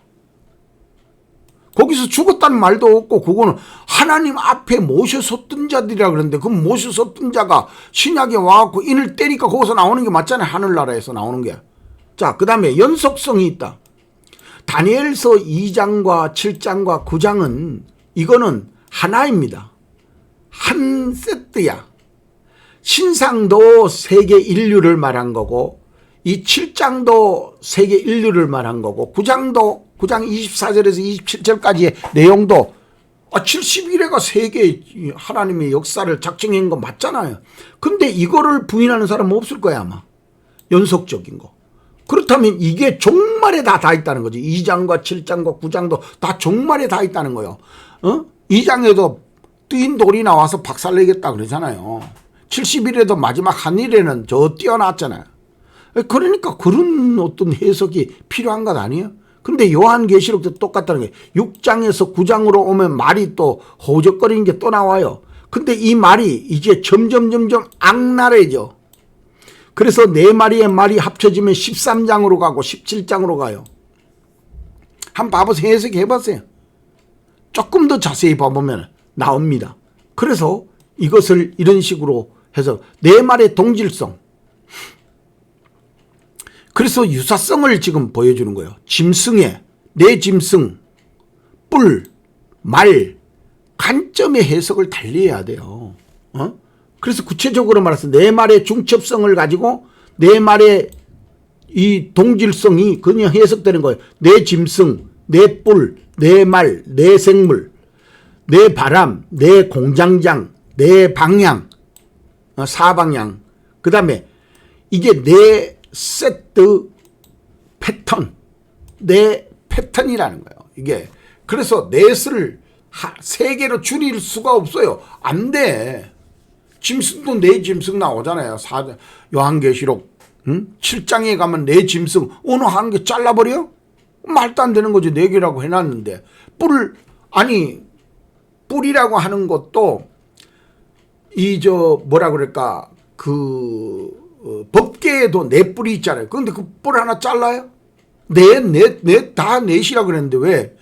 거기서 죽었다는 말도 없고 그거는 하나님 앞에 모셔 섰던 자들이라 그러는데 그 모셔 섰던 자가 신약에 와갖고 인을 때니까 거기서 나오는 게 맞잖아요. 하늘나라에서 나오는 게. 자, 그 다음에 연속성이 있다. 다니엘서 2장과 7장과 9장은 이거는 하나입니다. 한 세트야. 신상도 세계 인류를 말한 거고 이 7장도 세계 인류를 말한 거고 9장도 9장 24절에서 27절까지의 내용도 71회가 세계 하나님의 역사를 작정한 거 맞잖아요. 근데 이거를 부인하는 사람은 없을 거야 아마. 연속적인 거. 그렇다면 이게 종말에 다 있다는 거지. 2장과 7장과 9장도 다 종말에 다 있다는 거예요. 2장에도 뜨인 돌이 나와서 박살내겠다 그러잖아요. 70일에도 마지막 한일에는 저 뛰어났잖아요. 그러니까 그런 어떤 해석이 필요한 것 아니에요? 근데 요한계시록도 똑같다는 게 6장에서 9장으로 오면 말이 또 호적거리는 게 또 나와요. 근데 이 말이 이제 점점 악랄해져. 그래서 네 마리의 말이 합쳐지면 13장으로 가고 17장으로 가요. 한번 봐보세요. 해석해 보세요. 조금 더 자세히 봐보면 나옵니다. 그래서 이것을 이런 식으로 해서 네 말의 동질성. 그래서 유사성을 지금 보여주는 거예요. 짐승의 네 짐승, 뿔, 말, 관점의 해석을 달리해야 돼요. 그래서 구체적으로 말해서 네 말의 중첩성을 가지고 네 말의 이 동질성이 그냥 해석되는 거예요. 네 짐승, 네 뿔, 네 말, 네 생물, 네 바람, 네 공장장, 네 방향, 사방향. 그 다음에 이게 네 세트 패턴, 네 패턴이라는 거예요. 이게 그래서 넷을 세 개로 줄일 수가 없어요. 안 돼. 짐승도 네 짐승 나오잖아요. 요한계시록 7장에 가면 네 짐승 어느 한 개 잘라버려? 말도 안 되는 거지. 네 개라고 해놨는데 뿔이라고 하는 것도 뭐라 그럴까 법계에도 네 뿔이 있잖아요. 그런데 그 뿔 하나 잘라요? 다 넷이라 그랬는데 왜?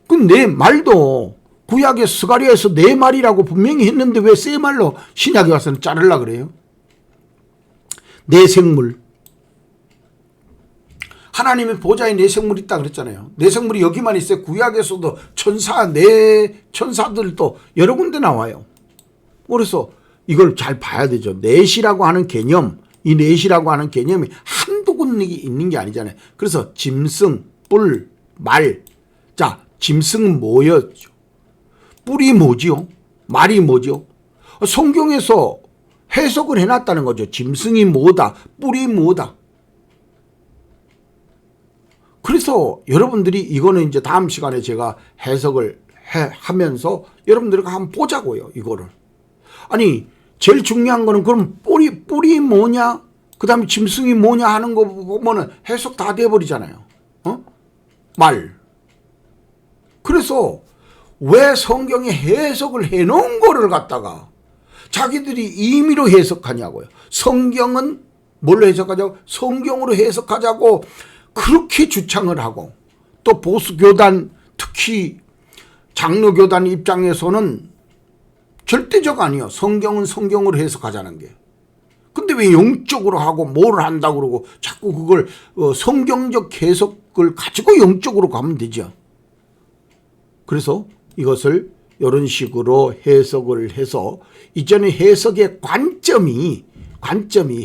그 네 말도 구약의 스가랴에서 네 말이라고 분명히 했는데 왜 세 말로 신약에 와서는 자르려 그래요? 네 생물. 하나님의 보좌에 네 생물이 있다 그랬잖아요. 네 생물이 여기만 있어요. 구약에서도 천사들도 여러 군데 나와요. 그래서 이걸 잘 봐야 되죠. 넷이라고 하는 개념, 이 넷이라고 하는 개념이 한두 군데 있는 게 아니잖아요. 그래서 짐승, 뿔, 말. 자, 짐승은 뭐였죠? 뿔이 뭐지요? 말이 뭐죠? 성경에서 해석을 해놨다는 거죠. 짐승이 뭐다, 뿔이 뭐다. 그래서 여러분들이 이거는 이제 다음 시간에 제가 해석을 하면서 여러분들과 한번 보자고요. 이거를. 아니 제일 중요한 거는 그럼 뿔이 뭐냐, 그 다음에 짐승이 뭐냐 하는 거 보면은 해석 다 돼버리잖아요. 말. 그래서 왜 성경에 해석을 해놓은 거를 갖다가 자기들이 임의로 해석하냐고요. 성경은 뭘로 해석하자고? 성경으로 해석하자고 그렇게 주창을 하고, 또 보수교단 특히 장로교단 입장에서는 절대적 아니에요. 성경은 성경으로 해석하자는 게. 근데 왜 영적으로 하고 뭘 한다고 그러고 자꾸 그걸 성경적 해석을 가지고 영적으로 가면 되죠. 그래서 이것을 이런 식으로 해석을 해서 이제는 해석의 관점이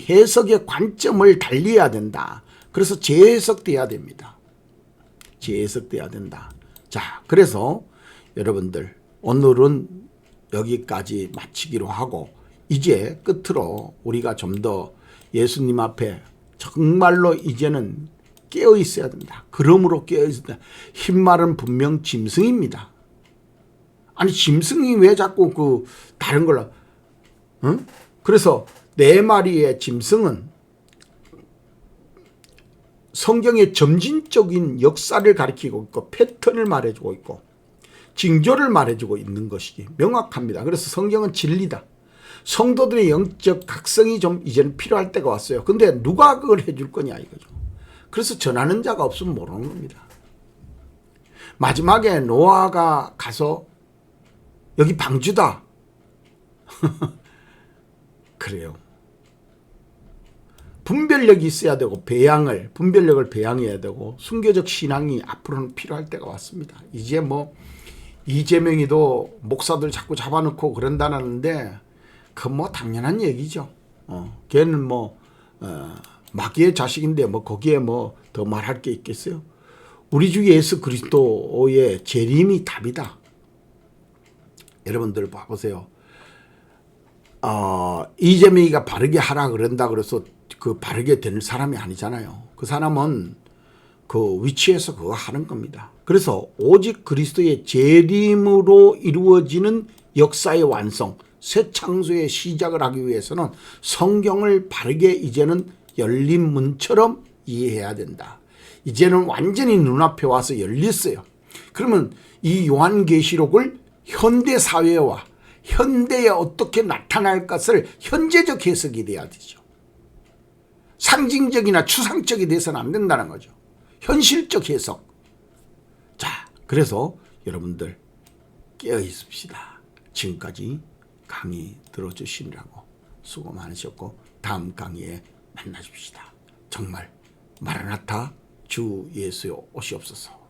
해석의 관점을 달리해야 된다. 그래서 재해석돼야 됩니다. 재해석돼야 된다. 자, 그래서 여러분들 오늘은 여기까지 마치기로 하고 이제 끝으로 우리가 좀 더 예수님 앞에 정말로 이제는 깨어 있어야 된다. 그러므로 깨어 있어야 된다. 흰말은 분명 짐승입니다. 아니 짐승이 왜 자꾸 그 다른 걸로 응? 그래서 네 마리의 짐승은 성경의 점진적인 역사를 가리키고 있고 패턴을 말해주고 있고 징조를 말해주고 있는 것이 명확합니다. 그래서 성경은 진리다. 성도들의 영적 각성이 좀 이제는 필요할 때가 왔어요. 근데 누가 그걸 해줄 거냐 이거죠. 그래서 전하는 자가 없으면 모르는 겁니다. 마지막에 노아가 가서 여기 방주다. 그래요. 분별력이 있어야 되고 분별력을 배양해야 되고 순교적 신앙이 앞으로는 필요할 때가 왔습니다. 이제 뭐 이재명이도 목사들 자꾸 잡아놓고 그런다는데 그건 뭐 당연한 얘기죠. 걔는 뭐 마귀의 자식인데 뭐 거기에 뭐 더 말할 게 있겠어요? 우리 주 예수 그리스도의 재림이 답이다. 여러분들 봐보세요. 이재명이가 바르게 하라 그런다 그래서 그 바르게 될 사람이 아니잖아요. 그 사람은 그 위치에서 그거 하는 겁니다. 그래서 오직 그리스도의 재림으로 이루어지는 역사의 완성, 새 창조의 시작을 하기 위해서는 성경을 바르게 이제는 열린 문처럼 이해해야 된다. 이제는 완전히 눈앞에 와서 열렸어요. 그러면 이 요한계시록을 현대사회와 현대에 어떻게 나타날 것을 현재적 해석이 돼야 되죠. 상징적이나 추상적이 돼서는 안 된다는 거죠. 현실적 해석. 자, 그래서 여러분들 깨어 있읍시다. 지금까지 강의 들어주시느라고 수고 많으셨고 다음 강의에 만나십시다. 정말 마라나타 주 예수여 오시옵소서.